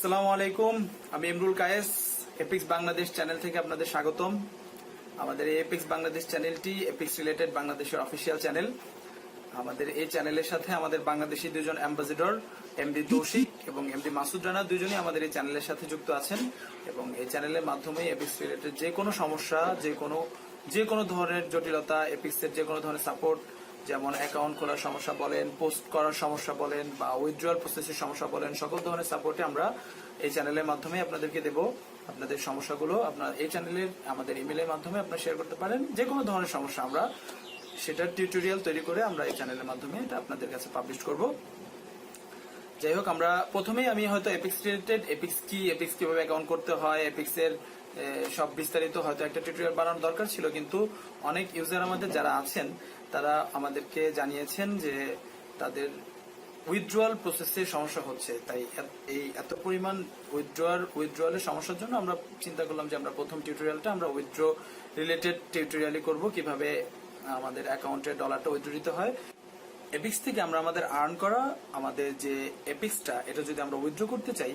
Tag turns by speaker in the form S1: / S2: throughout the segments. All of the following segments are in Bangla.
S1: আসসালামু আলাইকুম, আমি ইমরুল কায়েস এপিক্স বাংলাদেশ চ্যানেল থেকে আপনাদের স্বাগতম। আমাদের এই এপিক্স বাংলাদেশ চ্যানেলটি এপিক্স রিলেটেড বাংলাদেশের অফিসিয়াল চ্যানেল। আমাদের এই চ্যানেলের সাথে আমাদের বাংলাদেশি দুজন অ্যাম্বাসেডর এমডি তৌশিক এবং এমডি মাসুদ রানা দুজনই আমাদের এই চ্যানেলের সাথে যুক্ত আছেন এবং এই চ্যানেলের মাধ্যমে এপিক্স রিলেটেড যে কোনো সমস্যা, যে কোনো ধরনের জটিলতা, এপিক্সের যে কোনো ধরনের সাপোর্ট, যেমন অ্যাকাউন্ট খোলার সমস্যা বলেন, পোস্ট করার সমস্যা বলেন বা উইথড্রয়াল প্রসেসের সমস্যা বলেন, সকল ধরনের সাপোর্টে আমরা এই চ্যানেলের মাধ্যমে আপনাদেরকে দেব। আপনাদের সমস্যাগুলো আপনার এই চ্যানেলের আমাদের ইমেলের মাধ্যমে আপনারা শেয়ার করতে পারেন। যে কোনো ধরনের সমস্যা আমরা সেটার টিউটোরিয়াল তৈরি করে আমরা এই চ্যানেলের মাধ্যমে এটা আপনাদের কাছে পাবলিশ করব। যাই হোক, আমরা প্রথমেই আমি হয়তো এপিক্স রিলেটেড, এপিক্স কি, এপিক্স কিভাবে অ্যাকাউন্ট করতে হয়, এপিক্সের সব বিস্তারিত হয়তো একটা টিউটোরিয়াল বানানোর দরকার ছিল, কিন্তু অনেক ইউজার আমাদের যারা আছেন তারা আমাদেরকে জানিয়েছেন যে তাদের উইথড্রয়াল প্রসেসে সমস্যা হচ্ছে। তাই এই এত পরিমাণ উইথড্রয়ালের সমস্যার জন্য আমরা চিন্তা করলাম যে আমরা প্রথম টিউটোরিয়ালটা আমরা উইথড্র রিলেটেড টিউটোরিয়ালই করব, কিভাবে আমাদের অ্যাকাউন্টে ডলারটা উইথড্র দিতে হয়। এপিক্স থেকে আমরা আমাদের আর্ন করা আমাদের যে এপিক্সটা, এটা যদি আমরা উইথড্র করতে চাই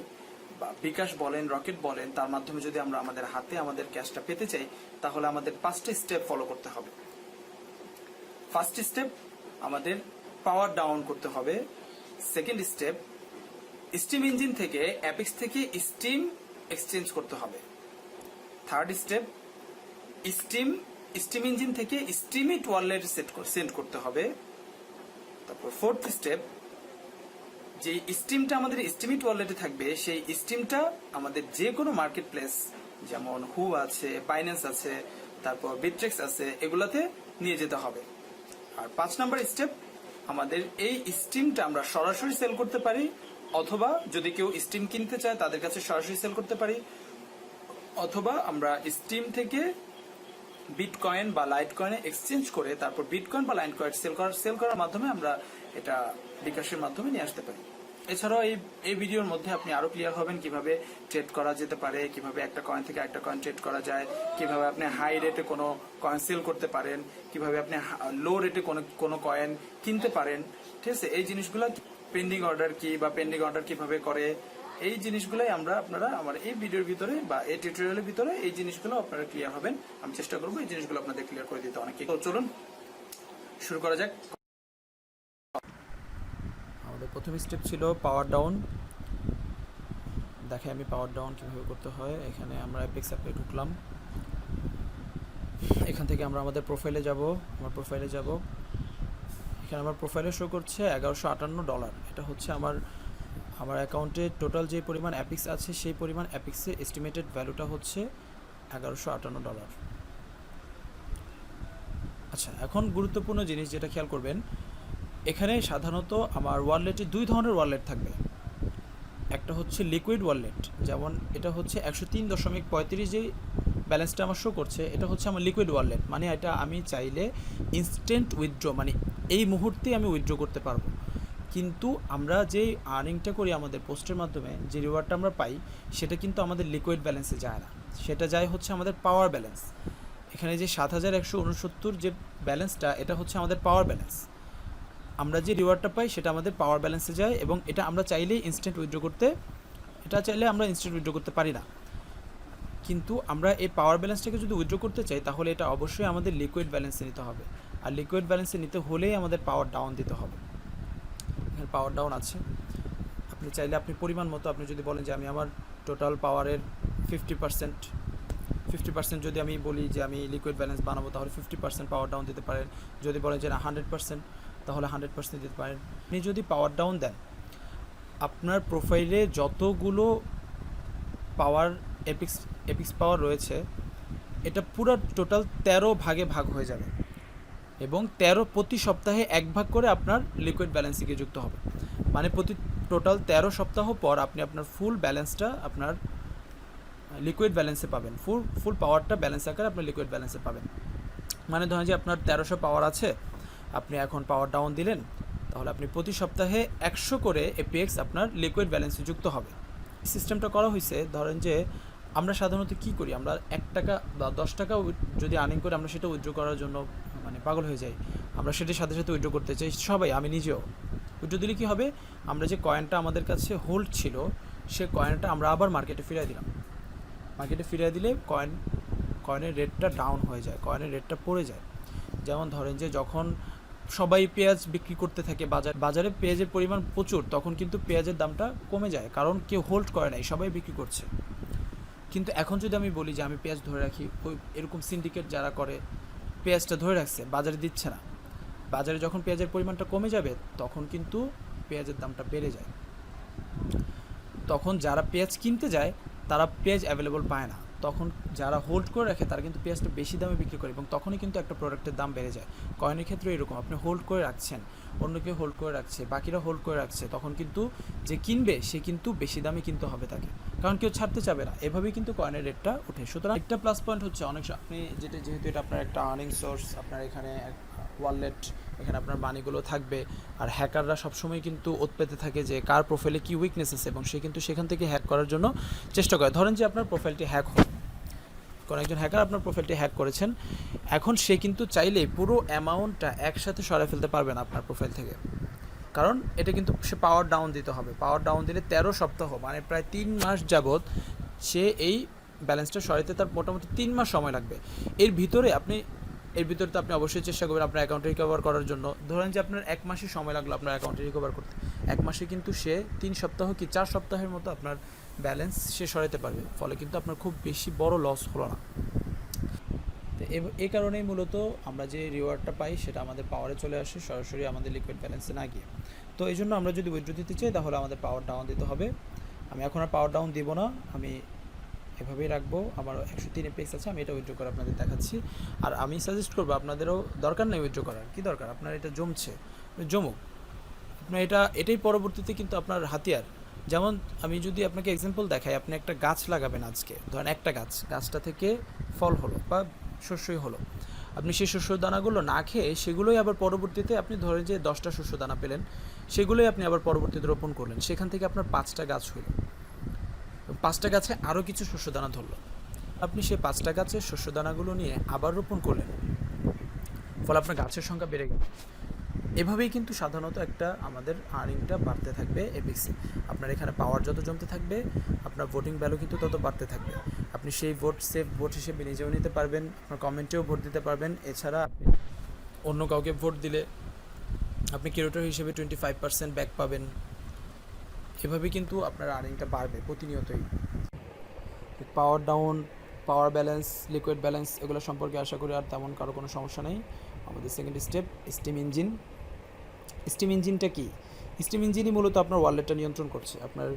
S1: বা বিকাশ বলেন, রকেট বলেন, তার মাধ্যমে যদি আমরা আমাদের হাতে আমাদের ক্যাশটা পেতে চাই, তাহলে আমাদের 5টি স্টেপ ফলো করতে হবে। ফার্স্ট স্টেপ, আমাদের পাওয়ার ডাউন করতে হবে। সেকেন্ড স্টেপ, স্টিম ইঞ্জিন থেকে অ্যাপিক্স থেকে স্টিম এক্সচেঞ্জ করতে হবে। থার্ড স্টেপ, স্টিম ইঞ্জিন থেকে স্টিমিট ওয়ালেট সেন্ড করতে হবে। তারপর ফোর্থ স্টেপ, যে স্টিমটা আমাদের স্টিমিট ওয়ালেটে থাকবে সেই স্টিমটা আমাদের যে কোনো মার্কেট প্লেস, যেমন হু আছে, বাইন্যান্স আছে, তারপর বিট্রেক্স আছে, এগুলাতে নিয়ে যেতে হবে। আর 5 নাম্বার স্টেপ, আমাদের এই স্টিমটা আমরা সরাসরি সেল করতে পারি, অথবা যদি কেউ স্টিম কিনতে চায় তাদের কাছে সরাসরি সেল করতে পারি, অথবা আমরা স্টিম থেকে বিটকয়েন বা লাইট কয়েনে এক্সচেঞ্জ করে তারপর বিটকয়েন বা লাইট কয়েন সেল করার মাধ্যমে আমরা এটা বিকাশের মাধ্যমে নিয়ে আসতে পারি। এছাড়াও এই ভিডিওর মধ্যে আপনি আরো ক্লিয়ার হবেন কিভাবে ট্রেড করা যেতে পারে, কিভাবে একটা কয়েন থেকে একটা কয়েন ট্রেড করা যায়, কিভাবে আপনি হাই রেটে কোনো কয়েন সেল করতে পারেন, কিভাবে আপনি লো রেটে কোনো কয়েন কিনতে পারেন। ঠিক আছে, এই জিনিসগুলো, পেন্ডিং অর্ডার কি বা পেন্ডিং অর্ডার কিভাবে করে, এই জিনিসগুলোই আপনারা আমার এই ভিডিওর ভিতরে বা এই টিউটোরিয়ালের ভিতরে এই জিনিসগুলো আপনারা ক্লিয়ার হবেন। আমি চেষ্টা করবো এই জিনিসগুলো আপনাদের ক্লিয়ার করে দিতে অনেকে। তো চলুন শুরু করা যাক। আমাদের প্রথম স্টেপ ছিল পাওয়ার ডাউন। দেখে আমি পাওয়ার ডাউন কিভাবে করতে হয়। এখানে আমরা এপিক্স অ্যাপে ঢুকলাম। এখান থেকে আমরা আমাদের প্রোফাইলে যাব। এখানে আমার প্রোফাইলে শো করছে $1158। এটা হচ্ছে আমার অ্যাকাউন্টে টোটাল যে পরিমাণ অ্যাপিক্স আছে সেই পরিমাণ অ্যাপিক্সের এস্টিমেটেড ভ্যালুটা হচ্ছে $1158। আচ্ছা, এখন গুরুত্বপূর্ণ জিনিস যেটা খেয়াল করবেন, এখানে সাধারণত আমার ওয়ালেটে 2 ধরনের ওয়ালেট থাকবে। একটা হচ্ছে লিকুইড ওয়ালেট, যেমন এটা হচ্ছে 103.35 যে ব্যালেন্সটা আমার শো করছে, এটা হচ্ছে আমার লিকুইড ওয়ালেট, মানে এটা আমি চাইলে ইনস্ট্যান্ট উইথড্র, মানে এই মুহূর্তে আমি উইথড্র করতে পারবো। কিন্তু আমরা যে আর্নিংটা করি আমাদের পোস্টের মাধ্যমে, যে রিওয়ার্ডটা আমরা পাই, সেটা কিন্তু আমাদের লিকুইড ব্যালেন্সে যায় না, সেটা যায় হচ্ছে আমাদের পাওয়ার ব্যালেন্স। এখানে যে 7169 যে ব্যালেন্সটা, এটা হচ্ছে আমাদের পাওয়ার ব্যালেন্স। আমরা যে রিওয়ার্ডটা পাই সেটা আমাদের পাওয়ার ব্যালেন্সে যায় এবং এটা আমরা চাইলেই ইনস্ট্যান্ট উইথড্র করতে পারি না। কিন্তু আমরা এই পাওয়ার ব্যালেন্সটাকে যদি উইথড্র করতে চাই তাহলে এটা অবশ্যই আমাদের লিকুইড ব্যালেন্সে নিতে হবে, আর লিকুইড ব্যালেন্সে নিতে হলেই আমাদের পাওয়ার ডাউন দিতে হবে। এখানে পাওয়ার ডাউন আছে, আপনি চাইলে আপনি পরিমাণ মতো, আপনি যদি বলেন যে আমি আমার টোটাল পাওয়ারের 50% যদি আমি বলি যে আমি লিকুইড ব্যালেন্স বানাবো, তাহলে 50% পাওয়ার ডাউন দিতে পারেন। যদি বলেন যে না 100%, তাহলে 100% দিতে পারেন। আপনি যদি পাওয়ার ডাউন দেন, আপনার প্রোফাইলে যতগুলো পাওয়ার এপিক্স পাওয়ার রয়েছে, এটা পুরো টোটাল 13 ভাগে ভাগ হয়ে যাবে এবং প্রতি সপ্তাহে 1 ভাগ করে আপনার লিকুইড ব্যালেন্সে গিয়ে যুক্ত হবে। মানে প্রতি টোটাল 13 সপ্তাহ পর আপনি আপনার ফুল ব্যালেন্সটা আপনার লিকুইড ব্যালেন্সে পাবেন, ফুল পাওয়ারটা ব্যালেন্স আকারে আপনার লিকুইড ব্যালেন্সে পাবেন। মানে ধরেন যে আপনার 1300 পাওয়ার আছে, আপনি এখন পাওয়ার ডাউন দিলেন, তাহলে আপনি প্রতি সপ্তাহে 100 করে এপিএক্স আপনার লিকুইড ব্যালেন্সে যুক্ত হবে। সিস্টেমটা করা হয়েছে, ধরেন যে আমরা সাধারণত কী করি, আমরা 1 টাকা বা 10 টাকা যদি আর্নিং করে আমরা সেটা উইথড্র করার জন্য মানে পাগল হয়ে যাই। আমরা সেটার সাথে সাথে উইথড্র করতে চাই সবাই, আমি নিজেও। উইথড্র দিলে কী হবে, আমরা যে কয়েনটা আমাদের কাছে হোল্ড ছিল
S2: সে কয়েনটা আমরা আবার মার্কেটে ফিরিয়ে দিলাম। মার্কেটে ফিরিয়ে দিলে কয়েনের রেটটা ডাউন হয়ে যায়, কয়েনের রেটটা পড়ে যায়। যেমন ধরেন যে যখন সবাই পেঁয়াজ বিক্রি করতে থাকে বাজারে পেঁয়াজের পরিমাণ প্রচুর, তখন কিন্তু পেঁয়াজের দামটা কমে যায়, কারণ কেউ হোল্ড করে নাই, সবাই বিক্রি করছে। কিন্তু এখন যদি আমি বলি যে আমি পেঁয়াজ ধরে রাখি, ওই এরকম সিন্ডিকেট যারা করে পেঁয়াজটা ধরে রাখছে, বাজারে দিচ্ছে না, বাজারে যখন পেঁয়াজের পরিমাণটা কমে যাবে তখন কিন্তু পেঁয়াজের দামটা বেড়ে যায়। তখন যারা পেঁয়াজ কিনতে যায় তারা পেঁয়াজ অ্যাভেলেবল পায় না, তখন যারা হোল্ড করে রাখে তারা কিন্তু পেঁয়াজটা বেশি দামে বিক্রি করে, এবং তখনই কিন্তু একটা প্রোডাক্টের দাম বেড়ে যায়। কয়েনের ক্ষেত্রে এরকম, আপনি হোল্ড করে রাখছেন, অন্য কেউ হোল্ড করে রাখছে, বাকিরা হোল্ড করে রাখছে, তখন কিন্তু যে কিনবে সে কিন্তু বেশি দামে কিনতে হবে তাকে, কারণ কেউ ছাড়তে চাবে না। এভাবেই কিন্তু কয়েনের রেটটা ওঠে। সুতরাং একটা প্লাস পয়েন্ট হচ্ছে অনেক আপনি যেহেতু এটা আপনার একটা আর্নিং সোর্স, আপনার এখানে ওয়ালেট, এখানে আপনার মানিগুলো থাকবে। আর হ্যাকাররা সবসময় কিন্তু ওত পেতে থাকে যে কার প্রোফাইলে কী উইকনেস আছে, এবং সে কিন্তু সেখান থেকে হ্যাক করার জন্য চেষ্টা করে। ধরেন যে আপনার প্রোফাইলটি হ্যাক হল, কোনো একজন হ্যাকার আপনার প্রোফাইলটি হ্যাক করেছেন, এখন সে কিন্তু চাইলে পুরো অ্যামাউন্টটা একসাথে সরাই ফেলতে পারবে না আপনার প্রোফাইল থেকে, কারণ এটা কিন্তু সে পাওয়ার ডাউন দিতে হবে। পাওয়ার ডাউন দিলে 13 সপ্তাহ মানে প্রায় 3 মাস যাবৎ সে এই ব্যালেন্সটা সরাইতে তার মোটামুটি 3 মাস সময় লাগবে। এর ভিতরে তো আপনি অবশ্যই চেষ্টা করবেন আপনার অ্যাকাউন্টে রিকভার করার জন্য। ধরেন যে আপনার 1 মাসের সময় লাগলো আপনার অ্যাকাউন্টে রিকভার করতে, 1 মাসে কিন্তু সে 3 সপ্তাহ কি 4 সপ্তাহের মতো আপনার ব্যালেন্স সে সরাইতে পারবে, ফলে কিন্তু আপনার খুব বেশি বড় লস হলো না। তো এই কারণেই মূলত আমরা যে রিওয়ার্ডটা পাই সেটা আমাদের পাওয়ারে চলে আসে, সরাসরি আমাদের লিকুইড ব্যালেন্সে না গিয়ে। তো এই জন্য আমরা যদি উইথড্র দিতে চাই তাহলে আমাদের পাওয়ার ডাউন দিতে হবে। আমি এখন আর পাওয়ার ডাউন দিব না, আমি এভাবেই রাখবো। আমার 103 এপিএক্স আছে, আমি এটা উইথড্র করে আপনাদের দেখাচ্ছি। আর আমি সাজেস্ট করবো আপনাদেরও দরকার নেই উইথড্র করার, কী দরকার, আপনার এটা জমুক, আপনার এটাই পরবর্তীতে কিন্তু আপনার হাতিয়ার। যেমন আমি যদি আপনাকে এক্সাম্পল দেখাই, আপনি একটা গাছ লাগাবেন আজকে, ধরেন একটা গাছটা থেকে ফল হলো বা শস্যই হলো, আপনি সেই শস্য দানাগুলো না খেয়ে সেগুলোই আবার পরবর্তীতে আপনি ধরেন যে 10টা শস্য দানা পেলেন, সেগুলোই আপনি আবার পরবর্তীতে রোপণ করলেন, সেখান থেকে আপনার 5টা গাছ হলো, 5টা গাছে আরও কিছু শস্যদানা ধরলো, আপনি সেই 5টা গাছের শস্যদানাগুলো নিয়ে আবার রোপণ করলেন, ফলে আপনার গাছের সংখ্যা বেড়ে গেল। এভাবেই কিন্তু সাধারণত একটা আমাদের আর্নিংটা বাড়তে থাকবে এপিক্সে। আপনার এখানে পাওয়ার যত জমতে থাকবে আপনার ভোটিং ভ্যালু কিন্তু তত বাড়তে থাকবে। আপনি সেই সেফ ভোট হিসেবে নিজেও নিতে পারবেন, আপনার কমেন্টেও ভোট দিতে পারবেন। এছাড়া অন্য কাউকে ভোট দিলে আপনি কিউরেটর হিসেবে 25% ব্যাক পাবেন। এভাবে কিন্তু আপনার আর্নিংটা বাড়বে প্রতিনিয়তই। Power down, power balance, liquid balance এগুলো সম্পর্কে আশা করি আর তেমন কারো কোনো সমস্যা নেই। আমাদের second step steam engine. Steam ইঞ্জিনটা কি? স্টিম ইঞ্জিনই মূলত আপনার ওয়ালেটটা নিয়ন্ত্রণ করছে। আপনার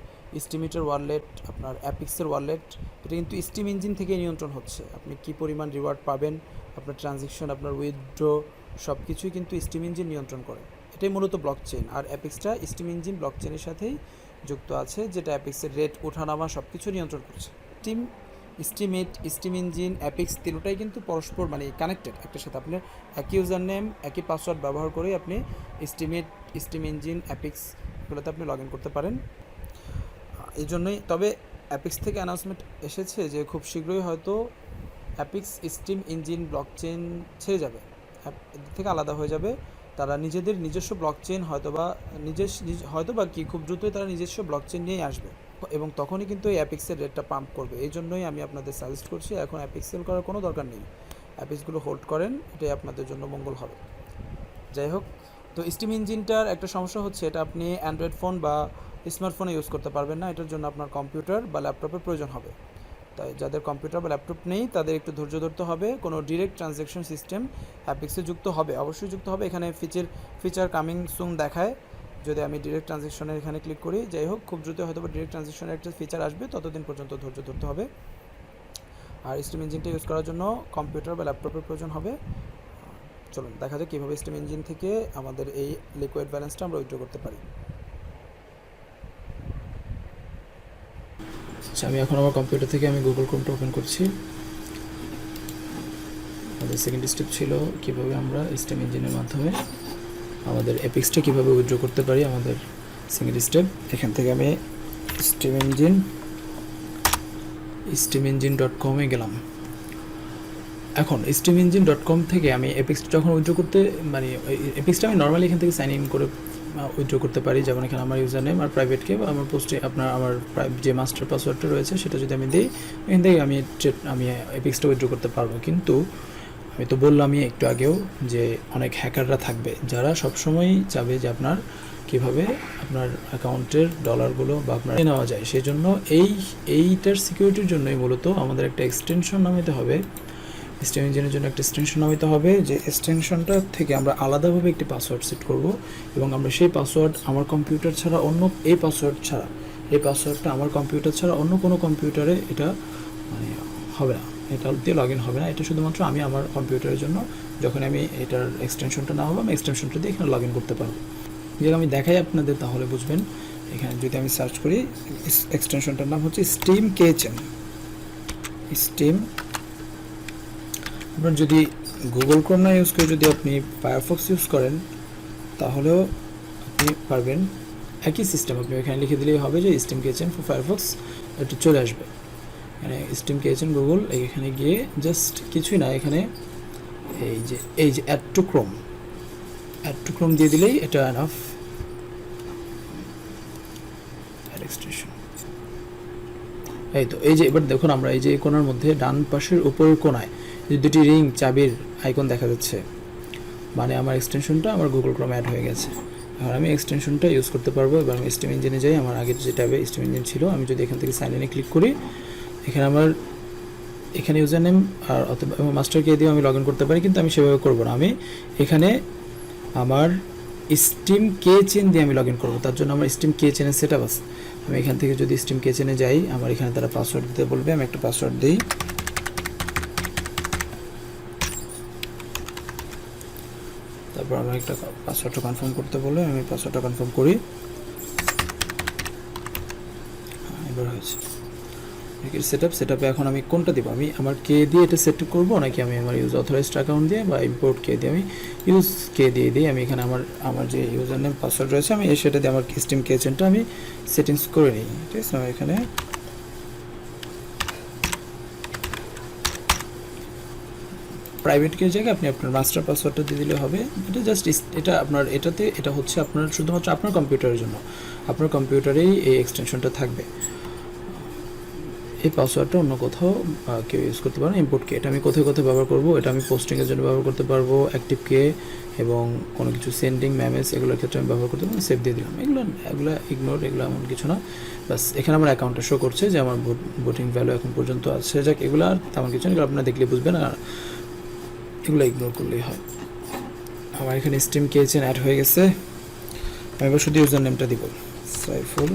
S2: স্টিমিটার ওয়ালেট, আপনার অ্যাপিক্সের ওয়ালেট, এটা কিন্তু স্টিম ইঞ্জিন থেকে নিয়ন্ত্রণ হচ্ছে। আপনি কী পরিমাণ রিওয়ার্ড পাবেন, আপনার ট্রানজ্যাকশন, আপনার উইথড্র সব কিছুই কিন্তু স্টিম ইঞ্জিন নিয়ন্ত্রণ করে। এটাই মূলত ব্লকচেইন। আর অ্যাপিক্সটা স্টিম ইঞ্জিন ব্লকচেইনের সাথেই যুক্ত আছে, যেটা অ্যাপিক্সের রেট ওঠানামা সব কিছু নিয়ন্ত্রণ করছে। স্টিম ইঞ্জিন, অ্যাপিক্স তিনটাই কিন্তু পরস্পর মানে কানেক্টেড একটার সাথে। আপনার একই ইউজার নেম, একই পাসওয়ার্ড ব্যবহার করেই আপনি স্টিম ইঞ্জিন, অ্যাপিক্স এগুলোতে আপনি লগ ইন করতে পারেন। এই জন্যই তবে অ্যাপিক্স থেকে অ্যানাউন্সমেন্ট এসেছে যে খুব শীঘ্রই হয়তো অ্যাপিক্স স্টিম ইঞ্জিন ব্লকচেইন ছেড়ে যাবে, এর থেকে আলাদা হয়ে যাবে। তারা নিজেদের নিজস্ব ব্লকচেইন হয়তোবা কি খুব দ্রুতই তারা নিজস্ব ব্লকচেইন নিয়ে আসবে, এবং তখনই কিন্তু এই অ্যাপিক্সের রেটটা পাম্প করবে। এই জন্যই আমি আপনাদের সাজেস্ট করছি এখন অ্যাপিক্স সেল করার কোনো দরকার নেই, অ্যাপিক্সগুলো হোল্ড করেন, এটাই আপনাদের জন্য মঙ্গল হবে। যাই হোক, তো স্টিম ইঞ্জিনটার একটা সমস্যা হচ্ছে এটা আপনি অ্যান্ড্রয়েড ফোন বা স্মার্টফোনে ইউজ করতে পারবেন না। এটার জন্য আপনার কম্পিউটার বা ল্যাপটপের প্রয়োজন হবে। তাই যাদের কম্পিউটার বা ল্যাপটপ নেই তাদের একটু ধৈর্য ধরতে হবে। কোনো ডিরেক্ট ট্রানজ্যাকশন সিস্টেম অ্যাপিক্সে যুক্ত হবে, অবশ্যই যুক্ত হবে। এখানে ফিচার কামিং সুন দেখায়, যদি আমি ডিরেক্ট ট্রানজ্যাকশনের এখানে ক্লিক করি, যাই হোক খুব দ্রুত হয়তো বা ডিরেক্ট ট্রানজ্যাকশনের একটা ফিচার আসবে, ততদিন পর্যন্ত ধৈর্য ধরতে হবে। আর স্টিম ইঞ্জিনটা ইউজ করার জন্য কম্পিউটার বা ল্যাপটপের প্রয়োজন হবে। চলুন দেখা যাক কীভাবে স্টিম ইঞ্জিন থেকে আমাদের এই লিকুইড ব্যালেন্সটা আমরা উইথড্র করতে পারি। আচ্ছা, আমি এখন আমার কম্পিউটার থেকে আমি গুগল ক্রোমটা ওপেন করছি। আমাদের সেকেন্ড স্টেপ ছিল কীভাবে আমরা স্টিম ইঞ্জিনের মাধ্যমে আমাদের অ্যাপিক্সটা কীভাবে উইথড্র করতে পারি। আমাদের সেকেন্ড স্টেপ, এখান থেকে আমি steamengine.com গেলাম। এখন steamengine.com থেকে আমি অ্যাপিক্সটা যখন উইথড্র করতে মানে অ্যাপিক্সটা আমি নর্মালি এখান থেকে সাইন ইন করে উইথড্র করতে পারি। যেমন এখানে আমার ইউজার নেম আর প্রাইভেটকে বা আমার পোস্টে আমার যে মাস্টার পাসওয়ার্ডটা রয়েছে সেটা যদি আমি দিই, এখান থেকে আমি এপিক্সটা উইথড্র করতে পারবো। কিন্তু আমি তো বললামই একটু আগেও যে অনেক হ্যাকাররা থাকবে যারা সবসময় চাবে যে আপনার কীভাবে আপনার অ্যাকাউন্টের ডলারগুলো বা আপনার নেওয়া যায়। সেই জন্য এইটার সিকিউরিটির জন্যই মূলত আমাদের একটা এক্সটেনশন নামাতে হবে, স্টেম ইঞ্জিনের জন্য একটা এক্সটেনশন নামাতে হবে, যে এক্সটেনশনটা থেকে আমরা আলাদাভাবে একটি পাসওয়ার্ড সেট করব এবং আমরা সেই পাসওয়ার্ড আমার কম্পিউটার ছাড়া অন্য এই পাসওয়ার্ডটা আমার কম্পিউটার ছাড়া অন্য কোনো কম্পিউটারে এটা মানে হবে না, এটা দিয়ে লগ ইন হবে না। এটা শুধুমাত্র আমি আমার কম্পিউটারের জন্য যখন আমি এটার এক্সটেনশনটা না হবে আমি এক্সটেনশনটা দিয়ে এখানে লগ ইন করতে পারবো। যদি আমি দেখাই আপনাদের তাহলে বুঝবেন। এখানে যদি আমি সার্চ করি, এক্সটেনশনটার নাম হচ্ছে স্টিম কেচেন। আপনার যদি গুগল ক্রোম না ইউজ করে যদি আপনি ফায়ারফক্স ইউজ করেন তাহলেও আপনি পারবেন। একই সিস্টেম আপনি এখানে লিখে দিলেই হবে যে স্টিম কেচেন ফর ফায়ারফক্স, এটা চলে আসবে। মানে স্টিম কেচেন গুগল, এখানে গিয়ে জাস্ট কিছুই না, এখানে এই যে অ্যাড টু ক্রোম দিয়ে দিলেই এটা এনাফ। এক্সটেনশন এই তো, এই যে এবার দেখুন আমরা এই যে কোণার মধ্যে ডান পাশের উপরের কোণায় যে দুটি রিং চাবির আইকন দেখা যাচ্ছে, মানে আমার এক্সটেনশনটা আমার গুগল ক্রোম অ্যাড হয়ে গেছে। আর আমি এক্সটেনশনটা ইউজ করতে পারবো। এবার আমি স্টিম ইঞ্জিনে যাই, আমার আগের যে ট্যাবে স্টিম ইঞ্জিন ছিল, আমি যদি এখান থেকে সাইন ইনে ক্লিক করি, এখানে ইউজার নেম আর অথবা মাস্টার কে দিয়ে আমি লগ ইন করতে পারি, কিন্তু আমি সেভাবে করবো না। আমি এখানে আমার স্টিম কে চেন দিয়ে আমি লগ ইন করবো। তার জন্য আমার স্টিম কে চেনের সেট আপ আছে। আমি এখান থেকে যদি স্টিম কে চেনে যাই, আমার এখানে তারা পাসওয়ার্ড দিতে বলবে, আমি একটা পাসওয়ার্ড দিই। তারপর আমার একটা পাসওয়ার্ডটা কনফার্ম করতে বলবে, আমি পাসওয়ার্ডটা কনফার্ম করি। এবার হয়েছে সেটআপে। এখন আমি কোনটা দিব, আমি আমার কে দিয়ে এটা সেট করবো নাকি আমি আমার ইউজ অথরাইজড অ্যাকাউন্ট দিয়ে বা ইম্পোর্ট কে দিয়ে আমি ইউজ কে দিয়ে দিই। আমি এখানে আমার যে ইউজার নেম পাসওয়ার্ড রয়েছে আমি সেটা দিয়ে আমার স্টিম কে চেনটা আমি সেটিংস করে নিই। ঠিক আছে, আমি এখানে প্রাইভেট কে জায়গায় আপনি আপনার মাস্টার পাসওয়ার্ডটা দিয়ে দিলে হবে। এটা জাস্ট এটা আপনার এটা হচ্ছে আপনার শুধুমাত্র আপনার কম্পিউটারের জন্য, আপনার কম্পিউটারেই এই এক্সটেনশনটা থাকবে। এই পাসওয়ার্ডটা অন্য কোথাও কেউ ইউজ করতে পারেন। ইম্পোর্ট কে এটা আমি কোথায় ব্যবহার করবো, এটা আমি পোস্টিংয়ের জন্য ব্যবহার করতে পারবো, অ্যাক্টিভ কে এবং কোনো কিছু সেন্ডিং ম্যামেজ এগুলোর ক্ষেত্রে আমি ব্যবহার করতে পারবো। সেভ দিয়ে দিলাম। এগুলো ইগনোর, এগুলো এমন কিছু না। বাস এখানে আমার অ্যাকাউন্টটা শো করছে যে আমার ভোটিং ভ্যালু এখন পর্যন্ত আছে। যাক, এগুলো আর তেমন কিছু না, এগুলো আপনারা দেখলে বুঝবেন, আর এগুলো ইগনোর করলেই হয়। আমার এখানে স্টিম কে চেন অ্যাড হয়ে গেছে। আমি এবার শুধু ইউজার নেমটা দিব, সাইফুল।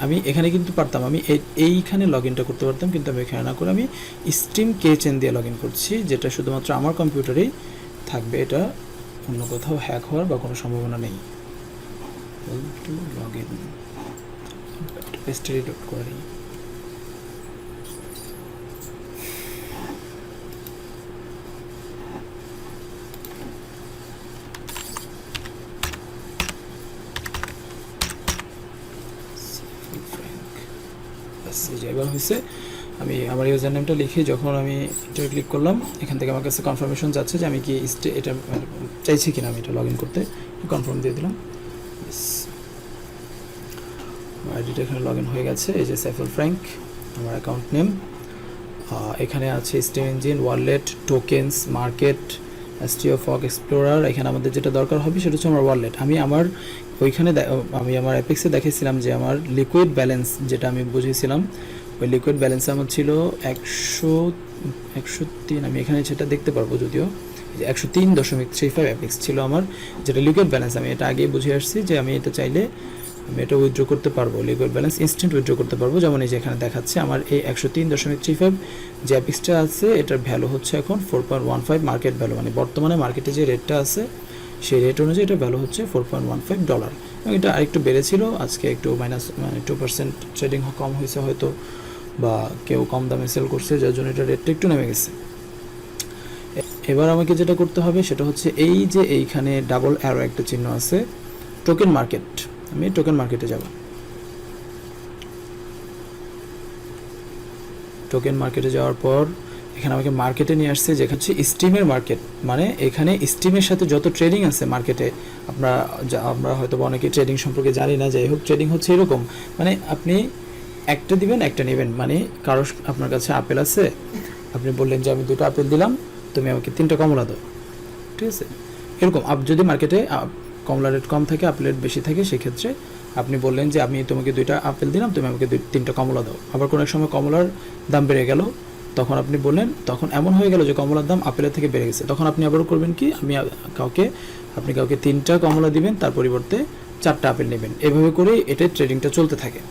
S2: আমি এখানে কিন্তু পারতাম, আমি এইখানে লগ ইনটা করতে পারতাম, কিন্তু আমি এখানে না করে আমি স্টিম কে চেন দিয়ে লগ ইন করছি, যেটা শুধুমাত্র আমার কম্পিউটারেই থাকবে। এটা অন্য কোথাও হ্যাক হওয়ার বা কোনো সম্ভাবনা নেই। লগ ইন পেস্টারি.করে এবার হয়েছে। আমি আমার ইউজার নেমটা লিখে যখন আমি এটা ক্লিক করলাম, এখান থেকে আমার কাছে কনফার্মেশন যাচ্ছে যে আমি কি এটা চাইছি কিনা আমি এটা লগ ইন করতে। কনফার্ম দিয়ে দিলাম। আমার আইডিটা এখানে লগ ইন হয়ে গেছে। এই যে সাইফুল ফ্র্যাঙ্ক আমার অ্যাকাউন্ট নেম। এখানে আছে Steem engine, wallet, tokens, market, STO, fog explorer. এখানে আমাদের যেটা দরকার হবে সেটা হচ্ছে আমার ওয়ালেট। আমি আমার অ্যাপেক্সে দেখেছিলাম যে আমার লিকুইড ব্যালেন্স, যেটা আমি বুঝিয়েছিলাম, ওই লিকুইড ব্যালেন্স আমার ছিল 103। আমি এখানে সেটা দেখতে পারবো, যদিও 103.35 অ্যাপেক্স ছিল আমার, যেটা লিকুইড ব্যালেন্স। আমি এটা আগেই বুঝে আসছি যে আমি এটা চাইলে আমি এটা উইথড্র করতে পারবো, লিকুইড ব্যালেন্স ইনস্ট্যান্ট উইথড্র করতে পারবো। যেমন এই যে এখানে দেখাচ্ছে আমার এই 103.35 যে অ্যাপেক্সটা আছে, এটার ভ্যালু হচ্ছে এখন 4.15 মার্কেট ভ্যালু, মানে বর্তমানে মার্কেটে যে রেটটা আছে সেই রেট অনুযায়ী এটা ভ্যালু হচ্ছে $4.15। এবং এটা আরেকটু বেড়েছিল, আজকে একটু -2% ট্রেডিং কম হয়েছে হয়তো, বা কেউ কম দামে সেল করছে, যার জন্য এটা রেটটা একটু নেমে গেছে। এবার আমাকে যেটা করতে হবে সেটা হচ্ছে এই যে এইখানে ডাবল অ্যারো একটা চিহ্ন আছে, টোকেন মার্কেট। আমি টোকেন মার্কেটে যাব। টোকেন মার্কেটে যাওয়ার পর এখানে আমাকে মার্কেটে নিয়ে আসছে, যেখানে হচ্ছে স্টিমের মার্কেট, মানে এখানে স্টিমের সাথে যত ট্রেডিং আছে মার্কেটে, আমরা হয়তো অনেকে ট্রেডিং সম্পর্কে জানি না, যাই হোক ট্রেডিং হচ্ছে এরকম, মানে আপনি একটা দিবেন একটা নেবেন, মানে কারো আপনার কাছে আপেল আছে, আপনি বললেন যে আমি 2টা আপেল দিলাম, তুমি আমাকে 3টা কমলা দাও, ঠিক আছে, এরকম। যদি মার্কেটে কমলা রেট কম থাকে আপেল রেট বেশি থাকে, সেক্ষেত্রে আপনি বললেন যে আমি তোমাকে 2টা আপেল দিলাম, তুমি আমাকে 3টা কমলা দাও। আবার কোনো এক সময় কমলার দাম বেড়ে গেল, তখন আপনি বললেন, তখন এমন হয়ে গেল যে কমলার দাম আপেলের থেকে বেড়ে গেছে, তখন আপনি আবারও করবেন কি, আপনি কাউকে 3টা কমলা দিবেন, তার পরিবর্তে 4টা আপেল নেবেন, এভাবে করে এটা ট্রেডিংটা চলতে থাকে।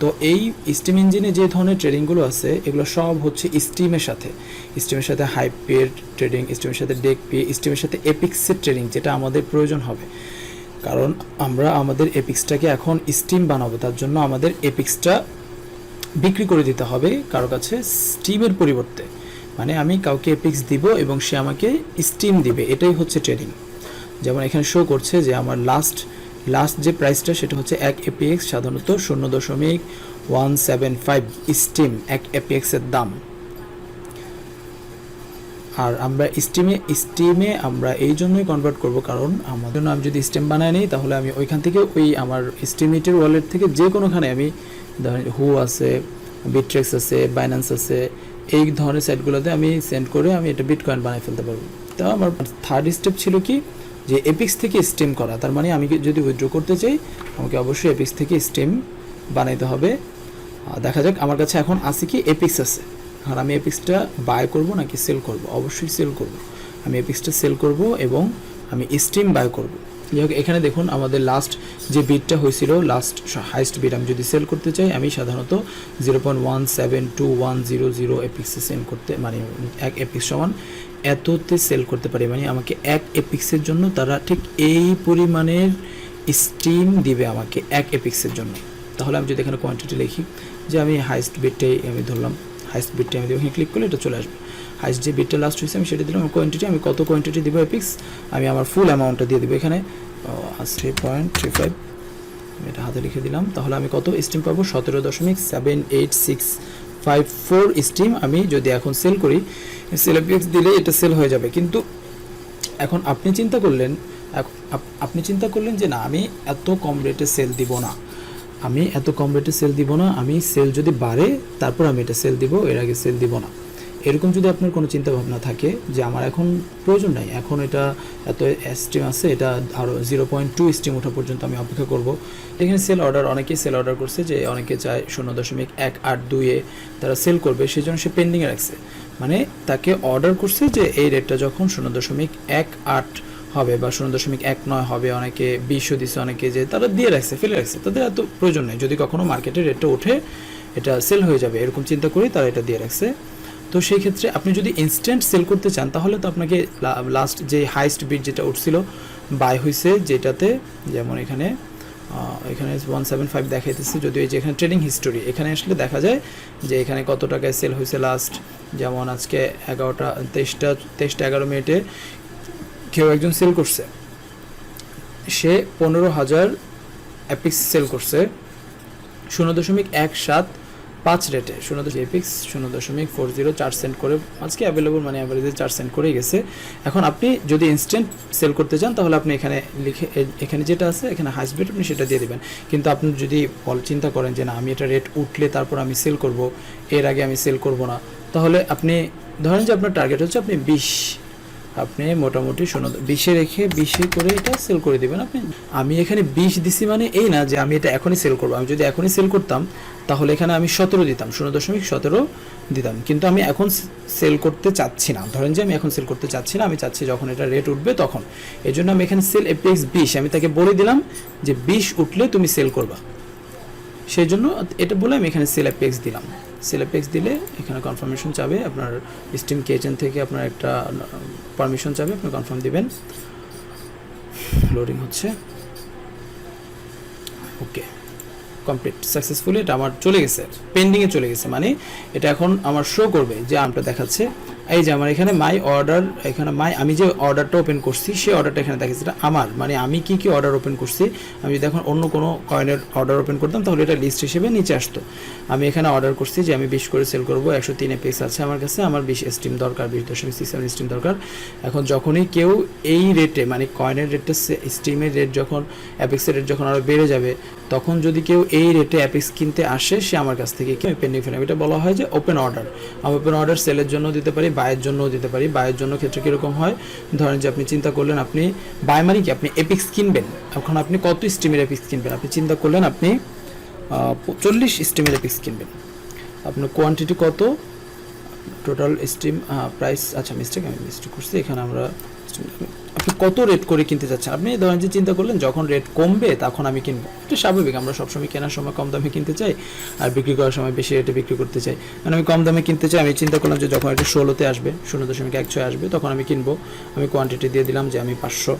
S2: তো এই স্টিম ইঞ্জিনে যে ধরনের ট্রেডিংগুলো আছে এগুলো সব হচ্ছে স্টিমের সাথে হাইপের ট্রেডিং, স্টিমের সাথে ডেক পে, স্টিমের সাথে এপিক্সের ট্রেডিং, যেটা আমাদের প্রয়োজন হবে, কারণ আমরা আমাদের এপিক্সটাকে এখন স্টিম বানাবো, তার জন্য আমাদের এপিক্সটা বিক্রি করে দিতে হবে কারো কাছে স্টিমের পরিবর্তে, মানে আমি কাউকে এপিক্স দিব এবং সে আমাকে স্টিম দিবে, এটাই হচ্ছে ট্রেডিং। যেমন এখানে শো করছে যে আমার লাস্ট যে প্রাইসটা সেটা হচ্ছে 1 এপিএক্স, সাধারণত 0.175 স্টিম 1 এপিএক্সের দাম। আর আমরা স্টিমে আমরা এই জন্যই কনভার্ট করব, কারণ আমাদের জন্য আমি যদি স্টিম বানায় নিই, তাহলে আমি ওইখান থেকে আমার স্টিমেটের ওয়ালেট থেকে যে কোনোখানে আমি হু আছে, বিট্রেক্স আছে, বাইন্যান্স আছে, এই ধরনের সাইটগুলোতে আমি সেন্ড করে আমি এটা বিটকয়েন বানিয়ে ফেলতে পারবো। তো আমার থার্ড স্টেপ ছিল কি, যে এপিক্স থেকে স্টিম করা, তার মানে আমি যদি উইথড্র করতে চাই আমাকে অবশ্যই এপিক্স থেকে স্টিম বানাইতে হবে। দেখা যাক আমার কাছে এখন আছে কি এপিক্স আছে, আর আমি এপিক্সটা বাই করব নাকি সেল করব, অবশ্যই সেল করব। আমি এপিক্সটা সেল করব এবং আমি স্টিম বাই করব। যাই হোক এখানে দেখুন আমাদের লাস্ট যে বিটটা হয়েছিল, লাস্ট হাইস্ট বিট আমি যদি সেল করতে চাই, আমি সাধারণত 0.172100 এপিক্সে সেল করতে, মানে 1 এপিক্স সমান এততে সেল করতে পারি, মানে আমাকে 1 এপিক্সের জন্য তারা ঠিক এই পরিমাণের স্টিম দিবে আমাকে 1 এপিক্সের জন্য। তাহলে আমি যদি এখানে কোয়ান্টিটি লিখি যে আমি হাইস্ট বিটটাই আমি ধরলাম, হাইস্ট বিটটা আমি এখানে ক্লিক করলে এটা চলে আসবে, হাইস্ট যে বিটটা লাস্ট হয়েছে আমি সেটা দিলাম, কোয়ান্টিটি আমি কত কোয়ান্টিটি দিব এপিক্স, আমি আমার ফুল অ্যামাউন্টটা দিয়ে দেবো এখানে 3.35, আমি এটা হাতে লিখে দিলাম। তাহলে আমি কত স্টিম পাবো, 17.78654 স্টিম আমি যদি এখন সেল করি, সেল এপিক্স দিলে এটা সেল হয়ে যাবে। কিন্তু এখন আপনি চিন্তা করলেন যে না, আমি এত কম রেটে সেল দিব না, আমি সেল যদি বাড়ে তারপর আমি এটা সেল দিব, এর আগে সেল দিব না। এরকম যদি আপনার কোনো চিন্তা ভাবনা থাকে যে আমার এখন প্রয়োজন নাই, এখন এটা এত স্টিম আছে, এটা আরও 0.2 স্টিম ওঠা পর্যন্ত আমি অপেক্ষা করব। এখানে অনেকেই সেল অর্ডার করছে, যে অনেকে চায় 0.182-এ তারা সেল করবে, সেই জন্য সে পেন্ডিংয়ে রাখছে, মানে তাকে অর্ডার করছে যে এই রেটটা যখন 0.18 হবে বা 0.19 হবে, অনেকে 20 দিচ্ছে, অনেকে যে তারা দিয়ে রাখছে, ফেলে রাখছে, তাদের এত প্রয়োজন নেই, যদি কখনো মার্কেটে রেটটা ওঠে এটা সেল হয়ে যাবে এরকম চিন্তা করেই তারা এটা দিয়ে রাখছে। তো সেই ক্ষেত্রে আপনি যদি ইনস্ট্যান্ট সেল করতে চান, তাহলে তো আপনাকে লাস্ট যে হাইস্ট বিট যেটা উঠছিল বাই হয়েছে, যেটাতে যেমন এখানে 175 দেখাইতেছে, যদিও এই যে এখানে ট্রেডিং হিস্টোরি এখানে আসলে দেখা যায় যে এখানে কত টাকায় সেল হয়েছে লাস্ট, যেমন আজকে 23টা 11 মিনিটে কেউ একজন সেল করছে, সে 15,000 এপিক্স সেল করছে 0.175 রেটে, এপিক্স 0.40 সেন্ট করে আজকে অ্যাভেলেবল, মানে অ্যাভারেজে 4 সেন্ট করেই গেছে। এখন আপনি যদি ইনস্ট্যান্ট সেল করতে চান, তাহলে আপনি এখানে লিখে, এখানে যেটা আছে এখানে হাইস্ট বিট আপনি সেটা দিয়ে দেবেন। কিন্তু আপনি যদি চিন্তা করেন যে না, আমি এটা রেট উঠলে তারপর আমি সেল করব, এর আগে আমি সেল করব না, তাহলে আপনি ধরেন যে আপনার টার্গেট হচ্ছে আপনি 20, আপনি মোটামুটি 20-এ রেখে 20 করে এটা সেল করে দিবেন। আমি এখানে 20 দিছি, মানে এই না যে আমি এটা এখনই সেল করবো, আমি যদি এখনই সেল করতাম তাহলে এখানে আমি 17 দিতাম, 0.17 দিতাম, কিন্তু আমি এখন সেল করতে চাচ্ছি না। ধরেন যে আমি এখন সেল করতে চাচ্ছি না, আমি চাচ্ছি যখন এটা রেট উঠবে তখন, এই জন্য আমি এখানে সেল এপিএক্স 20 আমি তাকে বলে দিলাম যে 20 উঠলে তুমি সেল করবা, সেই জন্য এটা বলে আমি এখানে সেল এপিএক্স দিলাম। সেল এপিএক্স দিলে এখানে কনফার্মেশন চাবে, আপনার স্টিম কিচেন থেকে আপনার একটা পারমিশন চাবে, আপনি কনফার্ম দিবেন। লোডিং হচ্ছে, ওকে কমপ্লিট সাকসেসফুলি, এটা আমার চলে গেছে, পেন্ডিংয়ে চলে গেছে, মানে এটা এখন আমার শো করবে যে আমটা দেখাচ্ছে এই যে আমার এখানে মাই অর্ডার, এখানে আমি যে অর্ডারটা ওপেন করছি সেই অর্ডারটা এখানে দেখাচ্ছে, এটা আমার মানে আমি কি কি অর্ডার ওপেন করছি। আমি যদি এখন অন্য কোনো কয়েনের অর্ডার ওপেন করতাম তাহলে এটা লিস্ট হিসেবে নিচে আসতো। আমি এখানে অর্ডার করছি যে আমি 20 করে সেল করবো, 103 এপিএক্স আছে আমার কাছে, আমার 20 স্টিম দরকার, 20.67 স্টিম দরকার। এখন যখনই কেউ এই রেটে মানে কয়েনের রেটটা, স্টিমের রেট যখন অ্যাপেক্সের রেট যখন আরও বেড়ে যাবে, তখন যদি কেউ এই রেটে অ্যাপেক্স কিনতে আসে সে আমার কাছ থেকে কি পেন্ডিং ফেলাম, এটা বলা হয় যে ওপেন অর্ডার। আমি ওপেন অর্ডার সেলের জন্য দিতে পারি, বায়ের জন্যও দিতে পারি। বায়ের জন্য ক্ষেত্রে কীরকম হয়, ধরেন যে আপনি চিন্তা করলেন আপনি বাই মানে কি আপনি এপিক্স কিনবেন, এখন আপনি কত স্টিমের এপিক্স কিনবেন, আপনি চিন্তা করলেন আপনি 40 স্টিমের এপিক্স কিনবেন, আপনার কোয়ান্টিটি কত, টোটাল স্টিম প্রাইস, আচ্ছা আমি মিস্টেক করছি, এখানে আমরা আপনি কত রেট করে কিনতে চাচ্ছেন। আপনি ধরেন যে চিন্তা করলেন যখন রেট কমবে তখন আমি কিনবো, এটা স্বাভাবিক, আমরা সবসময় কেনার সময় কম দামে কিনতে চাই আর বিক্রি করার সময় বেশি রেটে বিক্রি করতে চাই। মানে আমি কম দামে কিনতে চাই, আমি চিন্তা করলাম যে যখন এটা 16-তে আসবে, 0.16 আসবে তখন আমি কিনবো। আমি কোয়ান্টিটি দিয়ে দিলাম যে আমি 500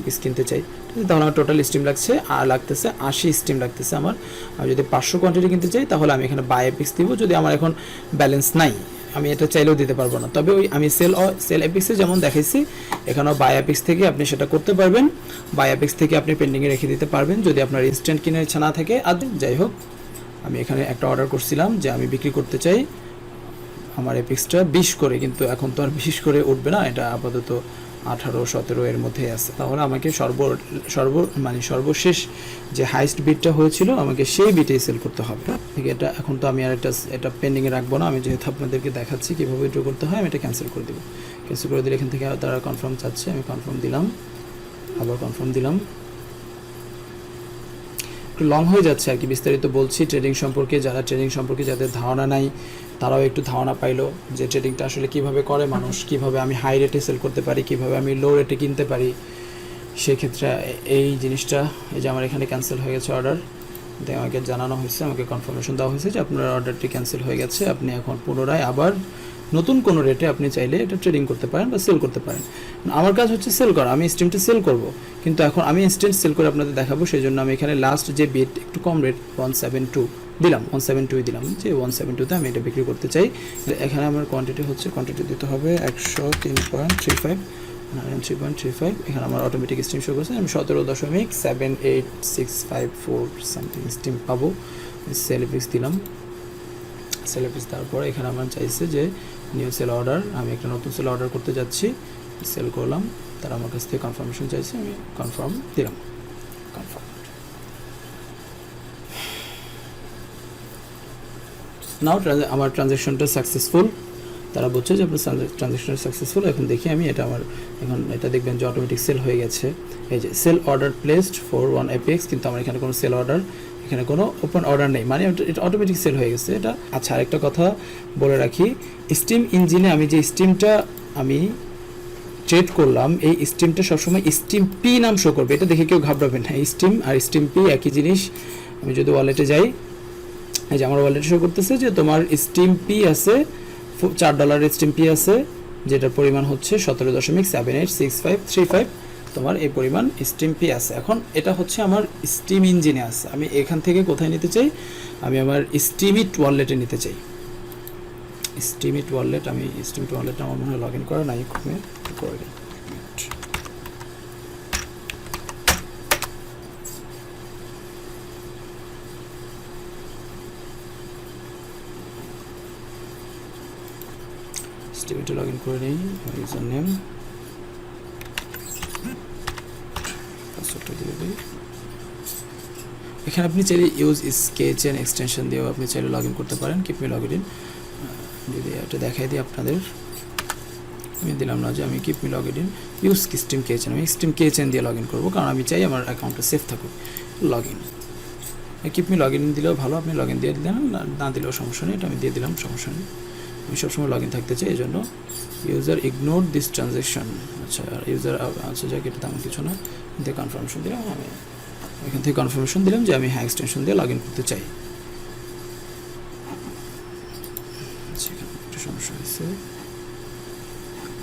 S2: পিস কিনতে চাই, তাহলে আমার টোটাল স্টিম লাগছে আর লাগতেছে 80 স্টিম লাগতেছে আমার। আমি যদি 500 কোয়ান্টিটি কিনতে চাই তাহলে আমি এখানে বাই এপিক্স দিব, যদি আমার এখন ব্যালেন্স নাই আমি এটা চাইলেও দিতে পারবো না। তবে ওই আমি সেল এপিক্সে যেমন দেখাইছি এখানেও বাই এপিক্স থেকে আপনি সেটা করতে পারবেন, বাই এপিক্স থেকে আপনি পেন্ডিংয়ে রেখে দিতে পারবেন যদি আপনার ইনস্ট্যান্ট কিনে ইচ্ছা না থাকে। আর যাই হোক, আমি এখানে একটা অর্ডার করছিলাম যে আমি বিক্রি করতে চাই আমার এপিক্সটা 20 করে, কিন্তু এখন তো আর 20 করে উঠবে না, এটা আপাতত 18-17 এর মধ্যে আছে। তাহলে আমাকে সর্বশেষ যে হাইস্ট বিটটা হয়েছিল আমাকে সেই বিটেই সেল করতে হবে। ঠিক এটা এখন তো আমি আর এটা পেন্ডিংয়ে রাখবো না, আমি যেহেতু আপনাদেরকে দেখাচ্ছি কীভাবে উইথড্র করতে হয়, আমি এটা ক্যান্সেল করে দেবো। ক্যান্সেল করে দিলে এখান থেকে তারা কনফার্ম চাচ্ছে, আমি কনফার্ম দিলাম, আবার কনফার্ম দিলাম। একটু লং হয়ে যাচ্ছে আর কি, বিস্তারিত বলছি ট্রেডিং সম্পর্কে, যারা ট্রেডিং সম্পর্কে যাদের ধারণা নাই তারাও একটু ধারণা পাইলো যে ট্রেডিংটা আসলে কিভাবে করে মানুষ, কিভাবে আমি হাই রেটে সেল করতে পারি, কিভাবে আমি লো রেটে কিনতে পারি। সেক্ষেত্রে এই জিনিসটা, এই যে আমার এখানে ক্যান্সেল হয়ে গেছে অর্ডার, আমাকে জানানো হয়েছে, আমাকে কনফার্মেশন দেওয়া হয়েছে যে আপনার অর্ডারটি ক্যান্সেল হয়ে গেছে, আপনি এখন পুনরায় আবার নতুন কোনো রেটে আপনি চাইলে এটা ট্রেডিং করতে পারেন বা সেল করতে পারেন। আমার কাজ হচ্ছে সেল করা, আমি স্টিমটা সেল করব, কিন্তু এখন আমি ইনস্ট্যান্ট সেল করে আপনাদের দেখাবো, সেই জন্য আমি এখানে লাস্ট যে বিট একটু কম রেট 172 দিলাম, 172 দিলাম, যে 172তে আমি এটা বিক্রি করতে চাই। এখানে আমার কোয়ান্টিটি দিতে হবে 103.35, এখানে আমার অটোমেটিক স্টিম শো করছে, আমি 17.78654 সামথিং স্টিম পাবো। সেল এপিক্স দিলাম, সেল এপিক্স তারপরে এখানে আমার চাইছে যে নিউ সেল অর্ডার, আমি একটা নতুন সেল অর্ডার করতে যাচ্ছি, সেল করলাম, তারা আমার কাছ থেকে কনফার্মেশন চাইছে, আমি কনফার্ম দিলাম, কনফার্ম। নাও আমার ট্রানজ্যাকশনটা সাকসেসফুল, তারা বলছে যে আপনার ট্রানজ্যাকশনটা সাকসেসফুল। এখন দেখি আমি এটা আমার এখন এটা দেখবেন যে অটোমেটিক সেল হয়ে গেছে, এই যে sell order placed for 1 APX, কিন্তু আমার এখানে কোনো সেল অর্ডার, এখানে কোনো ওপেন অর্ডার নেই, মানে এটা অটোমেটিক সেল হয়ে গেছে এটা। আচ্ছা, আরেকটা কথা বলে রাখি, স্টিম ইঞ্জিনে আমি যে স্টিমটা আমি ট্রেড করলাম, এই স্টিমটা সবসময় স্টিম পি নাম শো করবে, এটা দেখে কেউ ঘাবড়াবেন না, স্টিম আর স্টিম পি একই জিনিস। আমি যদি ওয়ালেটে যাই, এই যে আমার ওয়ালেটে শো করতেছে যে তোমার স্টিম পি আছে $4 স্টিম পি আছে, যেটার পরিমাণ হচ্ছে 17.786535, তোমার এই পরিমাণ স্টিম পি আছে। এখন এটা হচ্ছে আমার স্টিম ইঞ্জিনে আছে, আমি এখান থেকে কোথায় নিতে চাই, আমি আমার স্টিমিট ওয়ালেটে নিতে চাই। স্টিমিট ওয়ালেট, আমি স্টিমিট ওয়ালেটটা আমার মনে হয় লগ ইন করা নাই, করে দিই। স্টিমিটে লগ ইন করে নিই, ইউজার নেম, পাসওয়ার্ডটা দিয়ে দিই। এখানে আপনি চাইলে ইউজ স্কেচ এন্ড এক্সটেনশন দিয়েও আপনি চাইলে লগ ইন করতে পারেন। কিপ মি লগ ইন, যদি এটা দেখাই দিই আপনাদের, আমি দিলাম না যে আমি keep me log in use Steem Keychain, আমি স্টিম কেচেন দিয়ে লগ ইন করবো, কারণ আমি চাই আমার অ্যাকাউন্টটা সেফ থাকুক। Log in, keep me log in দিলেও ভালো, আপনি লগ ইন দিয়ে দিলেন, না দিলেও সমস্যা নেই, এটা আমি দিয়ে দিলাম, সমস্যা নেই। আমি সবসময় লগ ইন থাকতে চাই, এই জন্য ইউজার ইগনোর দিস ট্রানজ্যাকশন। আচ্ছা, ইউজার আচ্ছা যাক, এটা তেমন কিছু না, দিয়ে কনফার্মেশন দিলাম, আমি এখান থেকে কনফার্মেশন দিলাম যে আমি হ্যাঁ এক্সটেনশন দিয়ে লগ ইন করতে চাই। সেখানে একটু সমস্যা হয়েছে,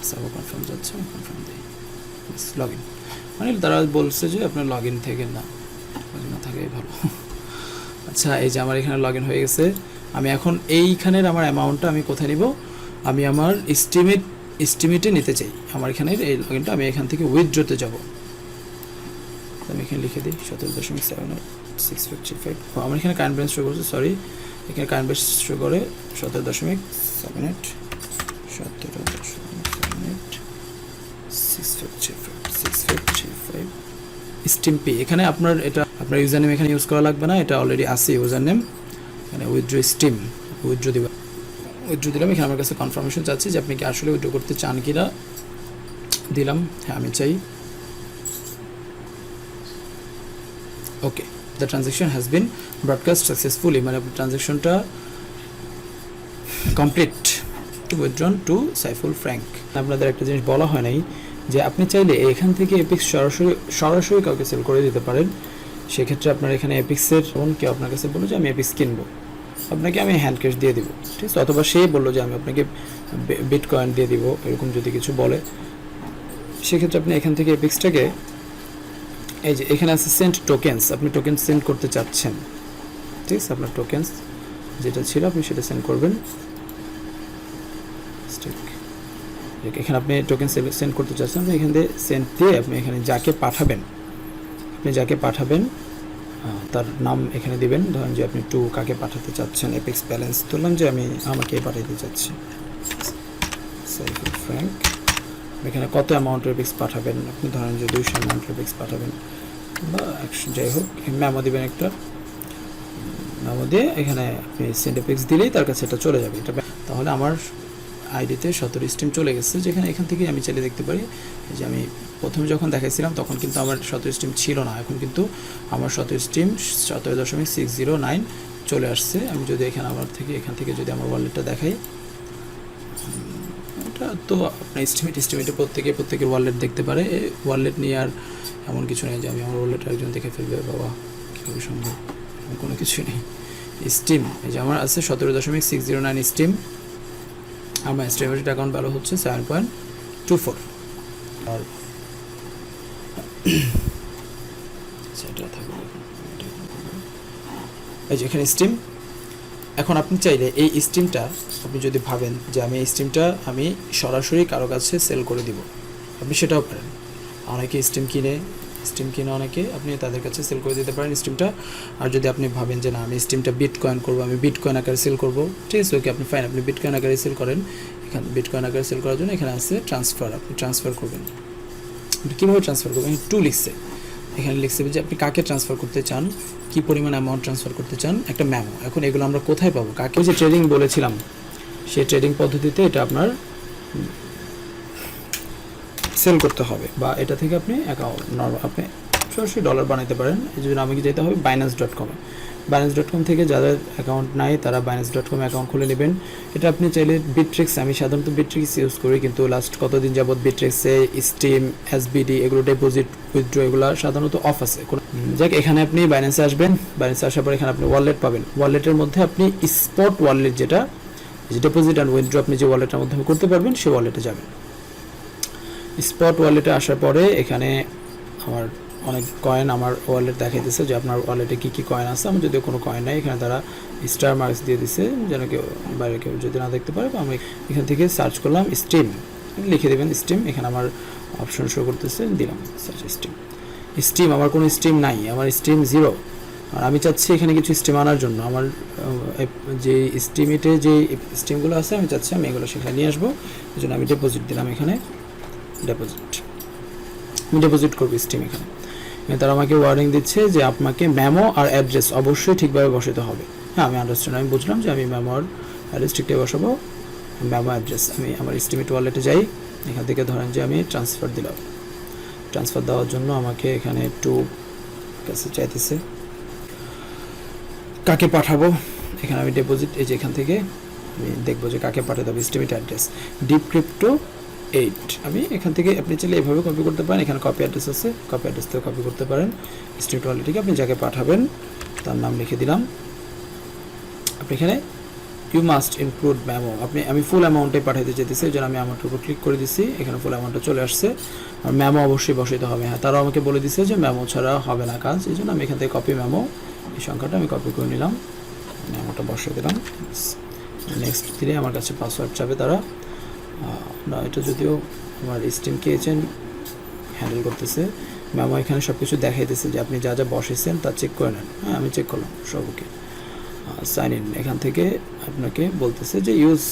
S2: সার্ভার কনফার্ম যাচ্ছে, আমি কনফার্ম দিই, লগ ইন, মানে তারা বলছে যে আপনার লগ ইন থেকে না থাকাই ভালো। আচ্ছা, এই যে আমার এখানে লগ ইন হয়ে গেছে, আমি এখন এইখানের আমার অ্যামাউন্টটা আমি কোথায় নিব, আমি আমার এস্টিমেটে নিতে চাই আমার এখানে এই লগইনটা, আমি এখান থেকে উইথড্রতে যাব। আমি এখানে লিখে দিই 17.7865। আমার এখানে কারেন্ট ব্যালেন্স শো করছে, সরি, এখানে কারেন্ট ব্যালেন্স শো করে 17.7865 স্টিম পে। এখানে আপনার এটা আপনার ইউজার নেম এখানে ইউজ করা লাগবে না, এটা অলরেডি আছে ইউজার নেম। এখানে উইথড্র স্টিম, উইথড্র দিবা, উইথড্র দিলাম। এখানে আমার কাছে কনফার্মেশন চাচ্ছি যে আপনি কি আসলে উইথড্র করতে চান কিনা, দিলাম হ্যাঁ আমি চাই। Okay, the transaction has been broadcast successfully, মানে ট্রানজ্যাকশনটা complete to withdrawn to Saiful Frank. আপনাদের একটা জিনিস বলা হয় নাই যে আপনি চাইলে এখান থেকে এপিক্স সরাসরি কাউকে সেল করে দিতে পারেন। সেক্ষেত্রে আপনার এখানে এপিক্সের কেউ আপনার কাছে বললো যে আমি এপিক্স কিনবো, আপনাকে আমি হ্যান্ড ক্যাশ দিয়ে দিব, ঠিক আছে, অথবা সে বললো যে আমি আপনাকে বিটকয়েন দিয়ে দিব, এরকম যদি কিছু বলে, সেক্ষেত্রে আপনি এখান থেকে এপিক্সটাকে, এই যে এখানে আছে সেন্ড টোকেন্স, আপনি টোকেন সেন্ড করতে চাচ্ছেন, ঠিক আছে, আপনার টোকেন্স যেটা ছিল আপনি সেটা সেন্ড করবেন। এখানে আপনি টোকেন সেন্ড করতে চাচ্ছেন, আপনি এখান থেকে সেন্ড দিয়ে আপনি এখানে যাকে পাঠাবেন, তার নাম এখানে দিবেন। ধরেন যে আপনি কাকে পাঠাতে চাচ্ছেন, এপিক্স ব্যালেন্স ধরলাম যে আমি আমাকে পাঠাতে চাচ্ছি সাইফুল ফ্র্যাঙ্ক। এখানে কত অ্যামাউন্টের এপিক্স পাঠাবেন, আপনি ধরেন যে 200 অ্যামাউন্টের এপিক্স পাঠাবেন বা 100, যাই হোক, মেমো দিবেন একটা, মেমো দিয়ে এখানে আপনি সেন্ড এপিক্স দিলেই তার কাছে এটা চলে যাবে। এটা তাহলে আমার আইডিতে 17 স্টিম চলে গেছে, যেখানে এখান থেকে আমি চাইলে দেখতে পারি যে আমি প্রথমে যখন দেখাইছিলাম তখন কিন্তু আমার 17 স্টিম ছিল না, এখন কিন্তু আমার 17 স্টিম 17.609 চলে আসছে। আমি যদি এখানে এখান থেকে যদি আমার ওয়ালেটটা দেখাই, এটা তো আপনার এস্টিমেটে প্রত্যেকের ওয়ালেট দেখতে পারে। ওয়ালেট নিয়ে আর এমন কিছু নেই যে আমি আমার ওয়ালেটটা একজন দেখে ফেলবে, বাবা কীভাবে সম্ভব, কোনো কিছু নেই। স্টিম এই যে আমার আছে 17.609 স্টিম, আমার এস্টিমেটেড অ্যাকাউন্ট ভ্যালু হচ্ছে 7.24। আর সেটা থাকবে এই যে এখানে স্টিম। এখন আপনি চাইলে এই স্টিমটা, আপনি যদি ভাবেন যে আমি এই স্টিমটা আমি সরাসরি কারো কাছে সেল করে দিব, আপনি সেটাও পারেন। অনেকে স্টিম কিনে অনেকে আপনি তাদের কাছে সেল করে দিতে পারেন স্টিমটা। আর যদি আপনি ভাবেন যে না আমি স্টিমটা বিটকয়েন করবো, আমি বিটকয়েন আকারে সেল করবো, ঠিক আছে, ওকে, আপনি ফাইন, আপনি বিটকয়েন আকারে সেল করেন। এখানে বিটকয়েন আকারে সেল করার জন্য এখানে আছে ট্রান্সফার, আপনি ট্রান্সফার করবেন। আপনি কীভাবে ট্রান্সফার করবেন, লিখছে, এখানে লিখছে যে আপনি কাকে ট্রান্সফার করতে চান, কী পরিমাণ অ্যামাউন্ট ট্রান্সফার করতে চান, একটা মেমো। এখন এগুলো আমরা কোথায় পাবো, কাকে, যে ট্রেডিং বলেছিলাম সেই ট্রেডিং পদ্ধতিতে এটা আপনার সেল করতে হবে, বা এটা থেকে আপনি আপনি সরাসরি ডলার বানাতে পারেন। এই জন্য আমাকে যেতে হবে binance.com। binance.com থেকে যাদের অ্যাকাউন্ট নাই তারা binance.com অ্যাকাউন্ট খুলে নেবেন। এটা আপনি চাইলে বিট্রিক্স, আমি সাধারণত বিট্রিক্স ইউজ করি, কিন্তু লাস্ট কতদিন যাবত বিট্রিক্সে স্টিম, এসবিডি এগুলো ডিপোজিট উইথড্র এগুলো সাধারণত অফ আছে। যাক, এখানে আপনি বাইন্যান্সে আসবেন, বাইন্যান্সে আসার পর এখানে আপনি ওয়ালেট পাবেন। ওয়ালেটের মধ্যে আপনি স্পট ওয়ালেট, যেটা ডিপোজিট অ্যান্ড উইথড্র আপনি যে ওয়ালেটের মাধ্যমে করতে পারবেন সেই ওয়ালেটে যাবেন। স্পট ওয়ালেটে আসার পরে এখানে আমার অনেক কয়েন আমার ওয়ালেট দেখাইতেছে যে আপনার ওয়ালেটে কী কয়েন আছে। আমার যদি কোনো কয়েন নাই, এখানে তারা স্টার মার্কস দিয়ে দিছে যেন বাইরে কেউ যদি না দেখতে পারে। আমি এখান থেকে সার্চ করলাম স্টিম, লিখে দেবেন স্টিম, এখানে আমার অপশন শো করতেছে, দিলাম সার্চ স্টিম। আমার কোনো স্টিম নাই, আমার স্টিম 0। আর আমি চাচ্ছি এখানে কিছু স্টিম আনার জন্য, আমার যে স্টিমেটে যে স্টিমগুলো আছে আমি চাচ্ছি আমি এগুলো সেখানে নিয়ে আসবো। এই জন্য আমি ডিপোজিট দিলাম, এখানে আমি ডিপোজিট করবো স্টিম। এখানে তারা আমাকে ওয়ার্নিং দিচ্ছে যে আপনাকে মেমো আর অ্যাড্রেস অবশ্যই ঠিকভাবে বসাতে হবে। হ্যাঁ, আমি আন্ডারস্ট্যান্ড, আমি বুঝলাম যে আমি মেমো আর অ্যাড্রেস ঠিকঠাক বসাবো। মেমো অ্যাড্রেস আমি আমার এস্টিমেট ওয়ালেটে যাই, এখান থেকে ধরেন যে আমি ট্রান্সফার দিলাম। ট্রান্সফার দেওয়ার জন্য আমাকে এখানে একটু কাছে চাইতেছে কাকে পাঠাবো। এখানে আমি ডিপোজিট, এই যে এখান থেকে আমি দেখবো যে কাকে পাঠাতে হবে, এস্টিমেট অ্যাড্রেস ডিপক্রিপ্টো 8। আমি এখান থেকে আপনি চাইলে এভাবে কপি করতে পারেন, এখানে কপি অ্যাড্রেস আছে, কপি অ্যাড্রেস থেকে কপি করতে পারেন। স্টেট ওয়ালেটে আপনি যাকে পাঠাবেন তার নাম লিখে দিলাম। আপনি এখানে ইউ মাস্ট ইনক্লুড মেমো, আমি ফুল অ্যামাউন্টে পাঠাতে চাইতেছি, এই জন্য আমি অ্যামাউন্টের উপর ক্লিক করে দিচ্ছি, এখানে ফুল অ্যামাউন্টটা চলে আসছে। আর মেমো অবশ্যই বসাইতে হবে। হ্যাঁ, তারাও আমাকে বলে দিচ্ছে যে মেমো ছাড়া হবে না কাজ, এই জন্য আমি এখান থেকে কপি মেমো, এই সংখ্যাটা আমি কপি করে নিলাম, মেমোটা বসিয়ে দিলাম। নেক্সট দিলে আমার কাছে পাসওয়ার্ড চাবে তারা। না, এটা যদিও আমার স্টিম কিচেন হ্যান্ডেল করতেছে, ম্যামও এখানে সব কিছু দেখাইতেছে যে আপনি যা যা বসেছেন তা চেক করে নেন। হ্যাঁ, আমি চেক করলাম সব ওকে। সাইন ইন, এখান থেকে আপনাকে বলতেছে যে ইউজ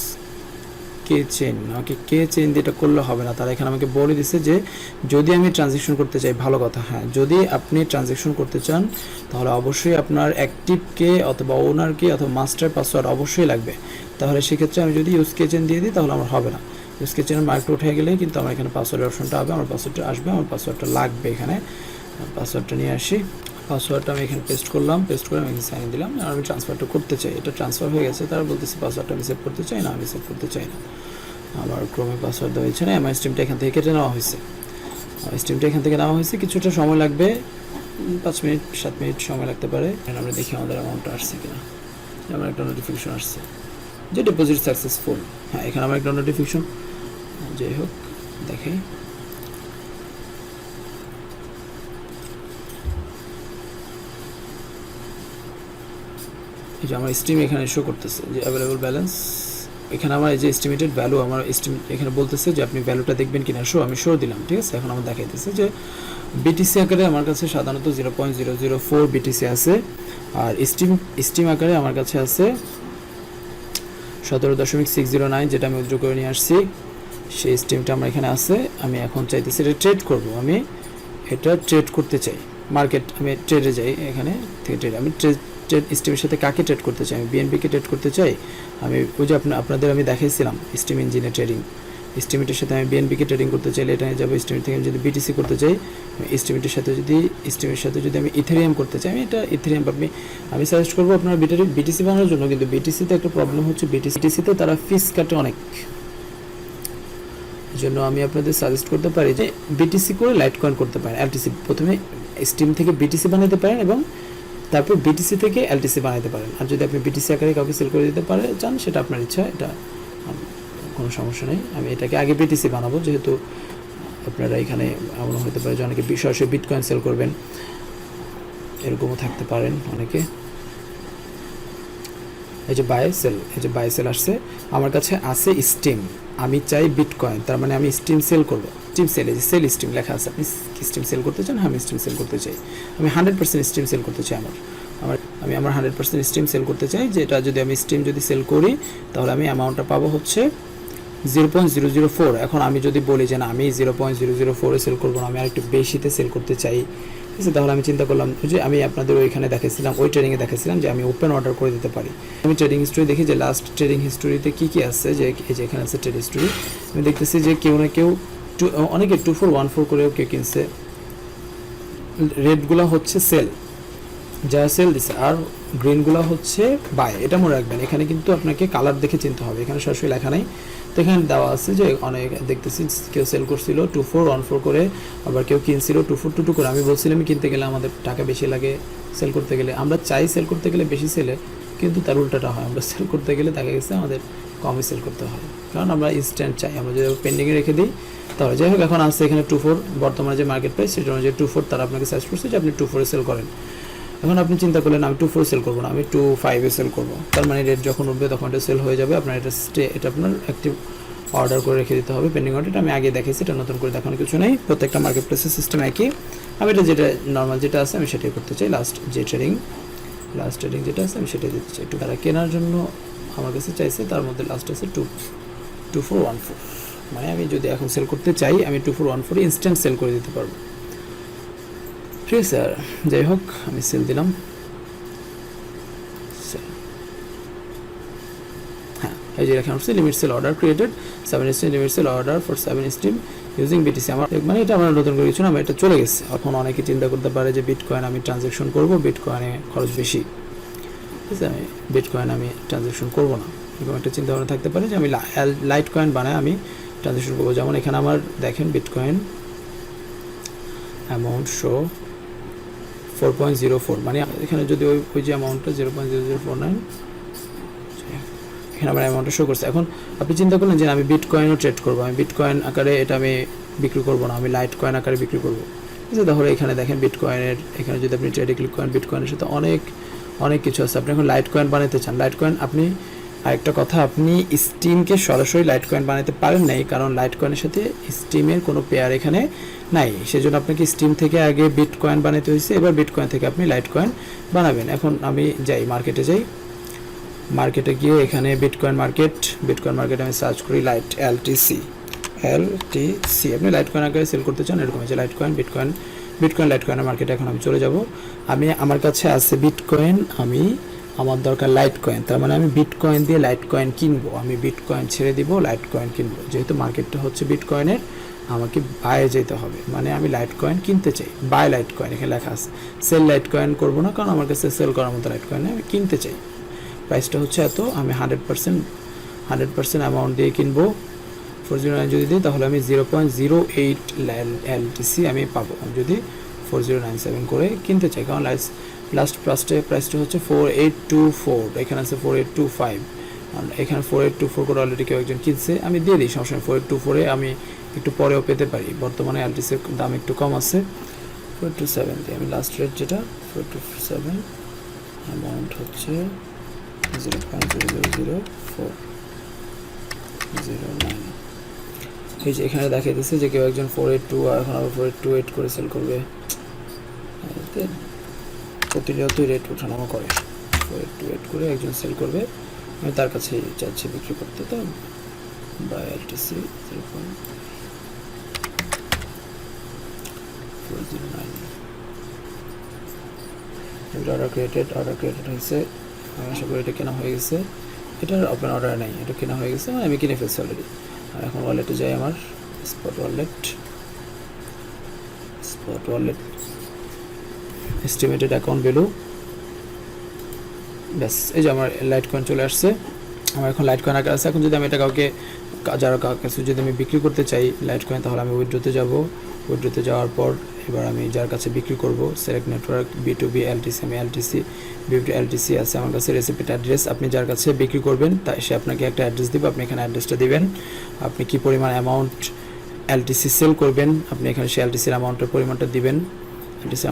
S2: কে চেইন, আমাকে কে চেইন দিয়ে এটা করলে হবে না। তারা এখানে আমাকে বলে দিচ্ছে যে যদি আমি ট্রানজ্যাকশন করতে চাই, ভালো কথা, হ্যাঁ, যদি আপনি ট্রানজ্যাকশন করতে চান তাহলে অবশ্যই আপনার অ্যাক্টিভ কে অথবা ওনার কে অথবা মাস্টার পাসওয়ার্ড অবশ্যই লাগবে। তাহলে সেক্ষেত্রে আমি যদি ইউজ কে চেইন দিয়ে দিই তাহলে আমার হবে না। ইউজ কে চেইনের মার্কটা উঠে গেলে কিন্তু আমার এখানে পাসওয়ার্ডের অপশনটা হবে, আমার পাসওয়ার্ডটা আসবে, আমার পাসওয়ার্ডটা লাগবে। এখানে পাসওয়ার্ডটা নিয়ে আসি, পাসওয়ার্ডটা আমি এখানে পেস্ট করলাম, পেস্ট করে আমি এখানে সাইন দিলাম। আর আমি ট্রান্সফারটা করতে চাই, এটা ট্রান্সফার হয়ে গেছে। তারা বলতেছে পাসওয়ার্ডটা আমি সেভ করতে চাই না, আমি সেভ করতে চাই না। আমার ক্রোমে পাসওয়ার্ড দেওয়া হয়েছে না, আমার স্ট্রিমটা এখান থেকে কেটে নেওয়া হয়েছে। স্ট্রিমটা এখান থেকে নেওয়া হয়েছে, কিছুটা সময় লাগবে, 5 মিনিট 7 মিনিট সময় লাগতে পারে। এখন আমরা দেখি আমাদের অ্যামাউন্টটা আসছে কিনা। আমার একটা নোটিফিকেশন আসছে যে ডিপোজিট সাকসেসফুল। হ্যাঁ, এখানে আমার একটা নোটিফিকেশন, যাই হোক দেখাই। এই যে আমার স্ট্রিম এখানে শো করতেছে যে অ্যাভেলেবল ব্যালেন্স। এখানে আমার এই যে এস্টিমেটেড ভ্যালু, আমার স্ট্রিম এখানে বলতেছে যে আপনি ভ্যালুটা দেখবেন কিনা। আমি শো দিলাম, ঠিক আছে। এখন আমার দেখাইতেছে যে বিটিসি আকারে আমার কাছে সাধারণত 0.004 বিটিসি আছে, আর স্ট্রিম আকারে আমার কাছে আছে 17.609, যেটা আমি উইথড্র করে নিয়ে আসছি। সেই স্ট্রিমটা আমার এখানে আছে। আমি এখন চাইতেছি এটা ট্রেড করব, আমি এটা ট্রেড করতে চাই। মার্কেট, আমি ট্রেডে যাই, এখানে থেকে ট্রেড, আমি ট্রেড স্টিমের সাথে কাকে ট্রেড করতে চাই? আমি বিএনপিকে ট্রেড করতে চাই। আমি ওই যে আপনাদের আমি দেখাইছিলাম স্টিম ইঞ্জিনে ট্রেডিং, স্টিমেটের সাথে আমি বিএনপিকে ট্রেডিং করতে চাইলে এটা যাবো। স্টিমেট থেকে আমি যদি বিটিসি করতে চাই, স্টিমের সাথে যদি আমি ইথেরিয়াম করতে চাই, আমি এটা ইথেরিয়াম, আমি সাজেস্ট করবো আপনার বিটিসি বানানোর জন্য। কিন্তু বিটিসিতে একটা প্রবলেম হচ্ছে, বিটিসিতে তারা ফিস কাটে অনেক। এই জন্য আমি আপনাদের সাজেস্ট করতে পারি যে বিটিসি করে লাইট কয়েন করতে পারেন। এলটিসি প্রথমে স্টিম থেকে বিটিসি বানাতে পারেন এবং তারপর বিটিসি থেকে এলটিসি বানাতে পারেন। আর যদি আপনি বিটিসি আকারে কাউকে সেল করে দিতে চান, সেটা আপনার ইচ্ছা, এটা কোনো সমস্যা নেই। আমি এটাকে আগে বিটিসি বানাবো, যেহেতু আপনারা এখানে এমন হতে পারে যে অনেকে সরাসরি বিটকয়েন সেল করবেন, এরকমও থাকতে পারেন অনেকে। এই যে বাই সেল আসছে আমার কাছে, আছে স্টিম, আমি চাই বিটকয়েন, তার মানে আমি স্টিম সেল করবো। স্টিম সেল, এই যে সেল স্টিম লেখা আছে, আপনি স্টিম সেল করতে চান? হ্যাঁ, আমি স্টিম সেল করতে চাই। আমি 100% স্টিম সেল করতে চাই। আমি আমার 100% স্টিম সেল করতে চাই, যেটা যদি আমি স্টিম যদি সেল করি তাহলে আমি অ্যামাউন্টটা পাবো হচ্ছে 0.004। এখন আমি যদি বলি যে না, আমি 0.004-এ সেল করবো না, আমি আরেকটু বেশিতে সেল করতে চাই, ঠিক আছে, তাহলে আমি চিন্তা করলাম যে আমি আপনাদের ওইখানে দেখাচ্ছিলাম, ওই ট্রেডিংয়ে দেখাচ্ছিলাম যে আমি ওপেন অর্ডার করে দিতে পারি। আমি ট্রেডিং হিস্ট্রি দেখি যে লাস্ট ট্রেডিং হিস্ট্রিতে কী কী আছে, যে এই যে এখানে আছে ট্রেড হিস্ট্রি। আমি দেখতেছি যে কেউ না কেউ অনেকে 2414 করেও কেউ কিনছে। রেডগুলো হচ্ছে সেল, যারা সেল দিচ্ছে, আর গ্রিনগুলো হচ্ছে বাই। এটা মনে রাখবেন, এখানে কিন্তু আপনাকে কালার দেখে চিনতে হবে, এখানে সরাসরি লেখা নেই। তো এখানে দেওয়া আছে যে অনেক দেখতেছি কেউ সেল করছিল 2414 করে, আবার কেউ কিনছিল 2422 করে। আমি বলছিলাম কিনতে গেলে আমাদের টাকা বেশি লাগে, সেল করতে গেলে আমরা চাই সেল করতে গেলে বেশি সেলে, কিন্তু তার উল্টাটা হয়, আমরা সেল করতে গেলে দেখা গেছে আমাদের কমে সেল করতে হয়, কারণ আমরা ইনস্ট্যান্ট চাই। আমরা যদি পেন্ডিংয়ে রেখে দিই তাহলে, যাই হোক, এখন আসছে এখানে 24 বর্তমানে যে মার্কেট প্রাইস, সেটা অনুযায়ী 24 তারা আপনাকে সাজেস্ট করছে যে আপনি 24-এ সেল করেন। এখন আপনি চিন্তা করলেন আমি 24 সেল করবো না, আমি 25-এ সেল করবো, তার মানে রেট যখন উঠবে তখন এটা সেল হয়ে যাবে। আপনার এটা আপনার অ্যাক্টিভ অর্ডার করে রেখে দিতে হবে, পেন্ডিং অর্ডার। আমি আগে দেখেছি, এটা নতুন করে দেখানোর কিছু নেই, প্রত্যেকটা মার্কেট প্লেসের সিস্টেম একই। আমি এটা যেটা নর্মাল যেটা আছে আমি সেটাই করতে চাই। লাস্ট ট্রেডিং যেটা আছে আমি সেটাই দিতে চাই। একটু তারা কেনার জন্য আমার কাছে চাইছে, তার মধ্যে লাস্ট আছে 2414। মানে আমি যদি এখন সেল করতে চাই, আমি 2414 ইনস্ট্যান্ট সেল করে দিতে পারবো, ঠিক আছে স্যার। যাই হোক, আমি সেল দিলাম। হ্যাঁ, এই যে এখানে হচ্ছে limit sell order created 7 Steem, limit sell order for 7 Steem using BTC. আমার মানে এটা আমার নতুন করে কিছু না, এটা চলে গেছে। এখন অনেকে চিন্তা করতে পারে যে বিটকয়েন আমি ট্রানজ্যাকশন করবো, বিটকয়েনে খরচ বেশি, ঠিক আছে, আমি বিটকয়েন আমি ট্রানজ্যাকশন করবো না, এরকম একটা চিন্তা ভাবনা থাকতে পারে যে আমি লাইট কয়েন বানায় আমি ট্রানজ্যাকশন করবো। যেমন এখানে আমার দেখেন বিটকয়েন অ্যামাউন্ট শো 4.04, মানে এখানে যদি ওই যে অ্যামাউন্টটা 0.0049, এখানে আমার অ্যামাউন্টটা শো করছে। এখন আপনি চিন্তা করলেন যে আমি বিটকয়েনও ট্রেড করবো, আমি বিটকয়েন আকারে এটা আমি বিক্রি করবো না, আমি লাইট কয়েন আকারে বিক্রি করবো, ঠিক আছে। তাহলে এখানে দেখেন বিটকয়েনের, এখানে যদি আপনি ট্রেডে ক্লিক করেন, বিটকয়েনের সাথে অনেক কিছু আছে। আপনি এখন লাইট কয়েন বানাতে চান, লাইট কয়েন আপনি আরেকটা কথা, আপনি স্টিমকে সরাসরি লাইট কয়েন বানাতে পারেন নাই, কারণ লাইট কয়েনের সাথে স্টিমের কোনো পেয়ার এখানে নাই। সেজন্য আপনাকে স্টিম থেকে আগে বিট কয়েন বানাতে হয়েছে, এবার বিট কয়েন থেকে আপনি লাইট কয়েন বানাবেন। এখন আমি যাই মার্কেটে যাই, মার্কেটে গিয়ে এখানে বিটকয়েন মার্কেট আমি সার্চ করি লাইট এলটিসি। আপনি লাইট কয়েন আগে সেল করতে চান, এরকম আছে লাইট কয়েন বিটকয়েন লাইট কয়েনের মার্কেটে এখন আমি চলে যাব। আমার কাছে আছে বিটকয়েন, আমার দরকার লাইট কয়েন, তার মানে আমি বিটকয়েন দিয়ে লাইট কয়েন কিনবো। আমি বিটকয়েন ছেড়ে দিব, লাইট কয়েন কিনবো। যেহেতু মার্কেটটা হচ্ছে বিটকয়েনের, আমাকে বায়ে যেতে হবে, মানে আমি লাইট কয়েন কিনতে চাই, বাই লাইট কয়েন এখানে লেখা আছে। সেল লাইট কয়েন করবো না, কারণ আমার কাছে সেল করার মতো লাইট কয়েন আমি কিনতে চাই। প্রাইসটা হচ্ছে এত, আমি 100% অ্যামাউন্ট দিয়ে কিনবো। 409 যদি দিই তাহলে আমি 0.08 এলটিসি আমি পাবো। আমি যদি 4097 করে কিনতে চাই, কারণ লাস্ট প্রাইসটা হচ্ছে 4824, এখানে আছে 4825, এখানে 4824 করে অলরেডি কেউ একজন কিনছে, আমি দিয়ে দিই সমস্যা। 4824-এ আমি একটু পরেও পেতে পারি, বর্তমানে এলটিসির দাম একটু কম আছে। 427 দিয়ে আমি লাস্ট রেট যেটা 427, অ্যামাউন্ট হচ্ছে 0.000409। এই যে এখানে দেখাইতেছে যে কেউ একজন 482 আর এখন আবার 4828 করে সেল করবে। প্রতিনিয়তই রেট ওঠানামা করে, 4828 করে একজন সেল করবে, আমি তার কাছেই চাচ্ছি বিক্রি করতে। তো বাই এলটিসি 0.409। অর্ডার ক্রিয়েটেড হয়েছে, আমি আশা করি এটা কেনা হয়ে গেছে। এটার ওপেন অর্ডার নেই, এটা কেনা হয়ে গেছে, মানে আমি কিনে ফেলছি অলরেডি। আর এখন ওয়ালেটে যাই, আমার spot wallet estimated account value, ব্যাস এই যে আমার লাইট কয়েন চলে আসছে। আমার এখন লাইট কয়েন আকার আছে। এখন যদি আমি এটা কাউকে কাছে যদি আমি বিক্রি করতে চাই লাইট কয়েন, তাহলে আমি উইথড্রোতে যাব। উইথড্রোতে যাওয়ার পর এবার আমি যার কাছে বিক্রি করব, সিলেক্ট নেটওয়ার্ক B2B LTC, আমি LTC আছে আমার কাছে। রেসিপিট অ্যাড্রেস, আপনি যার কাছে বিক্রি করবেন তাই সে আপনাকে একটা অ্যাড্রেস দিবে, আপনি এখানে অ্যাড্রেসটা দিবেন। আপনি কি পরিমাণ অ্যামাউন্ট LTC সেল করবেন, আপনি এখানে সেই LTCর অ্যামাউন্টের পরিমাণটা দিবেন, দিয়ে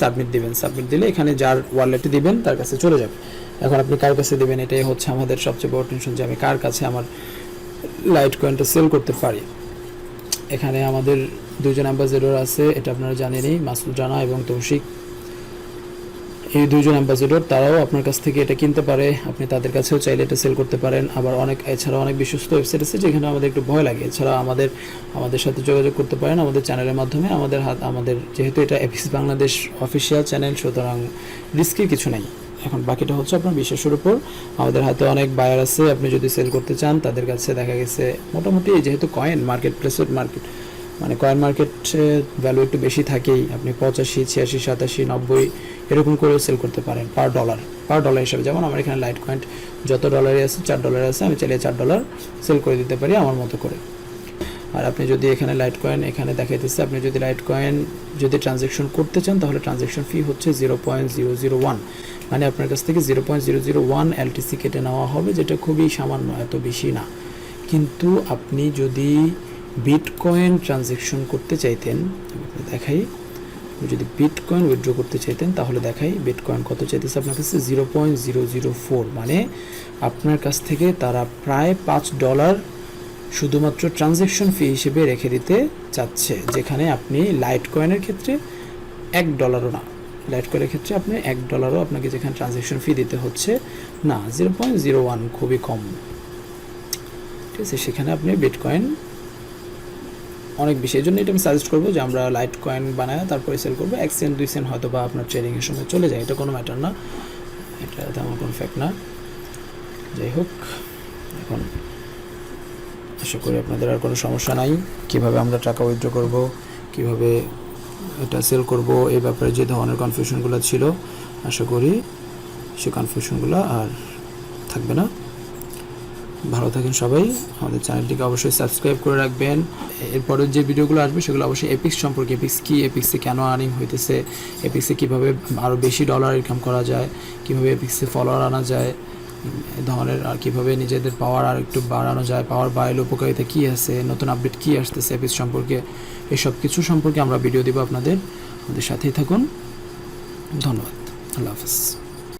S2: সাবমিট দিবেন। সাবমিট দিলে এখানে যার ওয়ালেটে দিবেন তার কাছে চলে যাবে। এখন আপনি কার কাছে দিবেন, এটাই হচ্ছে আমাদের সবচেয়ে বড় টেনশন, যে আমি কার কাছে আমার লাইট কয়েনটা সেল করতে পারি। এখানে আমাদের দুজন অ্যাম্বাসেডর আছে, এটা আপনারা জানেনই, মাসুদ রানা এবং তৌশিক। এই দুজন অ্যাম্বাসেডর, তারাও আপনার কাছ থেকে এটা কিনতে পারে, আপনি তাদের কাছেও চাইলে এটা সেল করতে পারেন। আবার এছাড়া অনেক বিশ্বস্ত ওয়েবসাইট আছে যেখানে আমাদের একটু ভয় লাগে। এছাড়া আমাদের সাথে যোগাযোগ করতে পারেন আমাদের চ্যানেলের মাধ্যমে। আমাদের যেহেতু এটা এপিক্স বাংলাদেশ অফিসিয়াল চ্যানেল, সুতরাং রিস্কের কিছু নাই। এখন বাকিটা হচ্ছে আপনার বিশ্বাসের উপর। আমাদের হাতে অনেক বায়ার আছে, আপনি যদি সেল করতে চান তাদের কাছে দেখা গেছে মোটামুটি, যেহেতু কয়েন মার্কেট মানে কয়েন মার্কেটে ভ্যালু একটু বেশি থাকেই, আপনি 85, 86, 87, 90 এরকম করে সেল করতে পারেন পার ডলার হিসাবে। যেমন আমার এখানে লাইট কয়েন যত ডলারে আছে, $4 আছে, আমি চাইলে $4 সেল করে দিতে পারি আমার মতো করে। আর আপনি যদি এখানে লাইট কয়েন এখানে দেখাইতেছে, আপনি যদি লাইট কয়েন যদি ট্রানজ্যাকশন করতে চান তাহলে ট্রানজ্যাকশন ফি হচ্ছে 0.001, মানে আপনার কাছ থেকে 0.001 LTC কেটে নেওয়া হবে, যেটা খুবই সামান্য, এত বেশি না। কিন্তু আপনি যদি বিটকয়েন ট্রানজ্যাকশন করতে চাইতেন, দেখাই, যদি বিটকয়েন উইথড্র করতে চাইতেন তাহলে দেখাই বিটকয়েন কত চাইতেছে আপনার কাছে, 0.004, মানে আপনার কাছ থেকে তারা প্রায় $5 শুধুমাত্র ট্রানজ্যাকশন ফি হিসেবে রেখে দিতে চাচ্ছে, যেখানে আপনি লাইট কয়েনের ক্ষেত্রে $1 না, লাইট কয়েনের ক্ষেত্রে আপনি $1 আপনাকে যেখানে ট্রানজ্যাকশন ফি দিতে হচ্ছে না, 0.01 খুবই কম। ঠিক আছে, সেখানে আপনি বিটকয়েন অনেক বেশি। এই জন্য এটা আমি সাজেস্ট করবো যে আমরা লাইট কয়েন বানায় তারপরে সেল করবো। 1 সেন্ট 2 সেন্ট হয়তো বা আপনার ট্রেডিংয়ের সময় চলে যায়, এটা কোনো ম্যাটার না, এটা তেমন কোনো ফ্যাক্ট না। যাই হোক, এখন আশা করি আপনাদের আর কোনো সমস্যা নাই। কিভাবে আমরা টাকা উইথড্র করব, কিভাবে এটা সেল করব, এই ব্যাপারে যে ধরনের কনফিউশনগুলো ছিল, আশা করি সেই কনফিউশনগুলো আর থাকবে না। ভালো থাকেন সবাই, আমাদের চ্যানেলটিকে অবশ্যই সাবস্ক্রাইব করে রাখবেন। এরপরে যে ভিডিওগুলো আসবে সেগুলো অবশ্যই এপিক্স সম্পর্কে, এপিক্স কি, এপিক্সে কেন আর্নিং হইতেছে, এপিক্সে কীভাবে আরও বেশি ডলার ইনকাম করা যায়, কীভাবে এপিক্সে ফলোয়ার আনা যায়, এই ধরনের, আর কীভাবে নিজেদের পাওয়ার আর একটু বাড়ানো যায়, পাওয়ার বাড়ালে উপকারিতা কী আছে, নতুন আপডেট কী আসতেছে এপিক্স সম্পর্কে, এসব কিছু সম্পর্কে আমরা ভিডিও দেবো আপনাদের। আমাদের সাথেই থাকুন, ধন্যবাদ, আল্লাহ হাফেজ।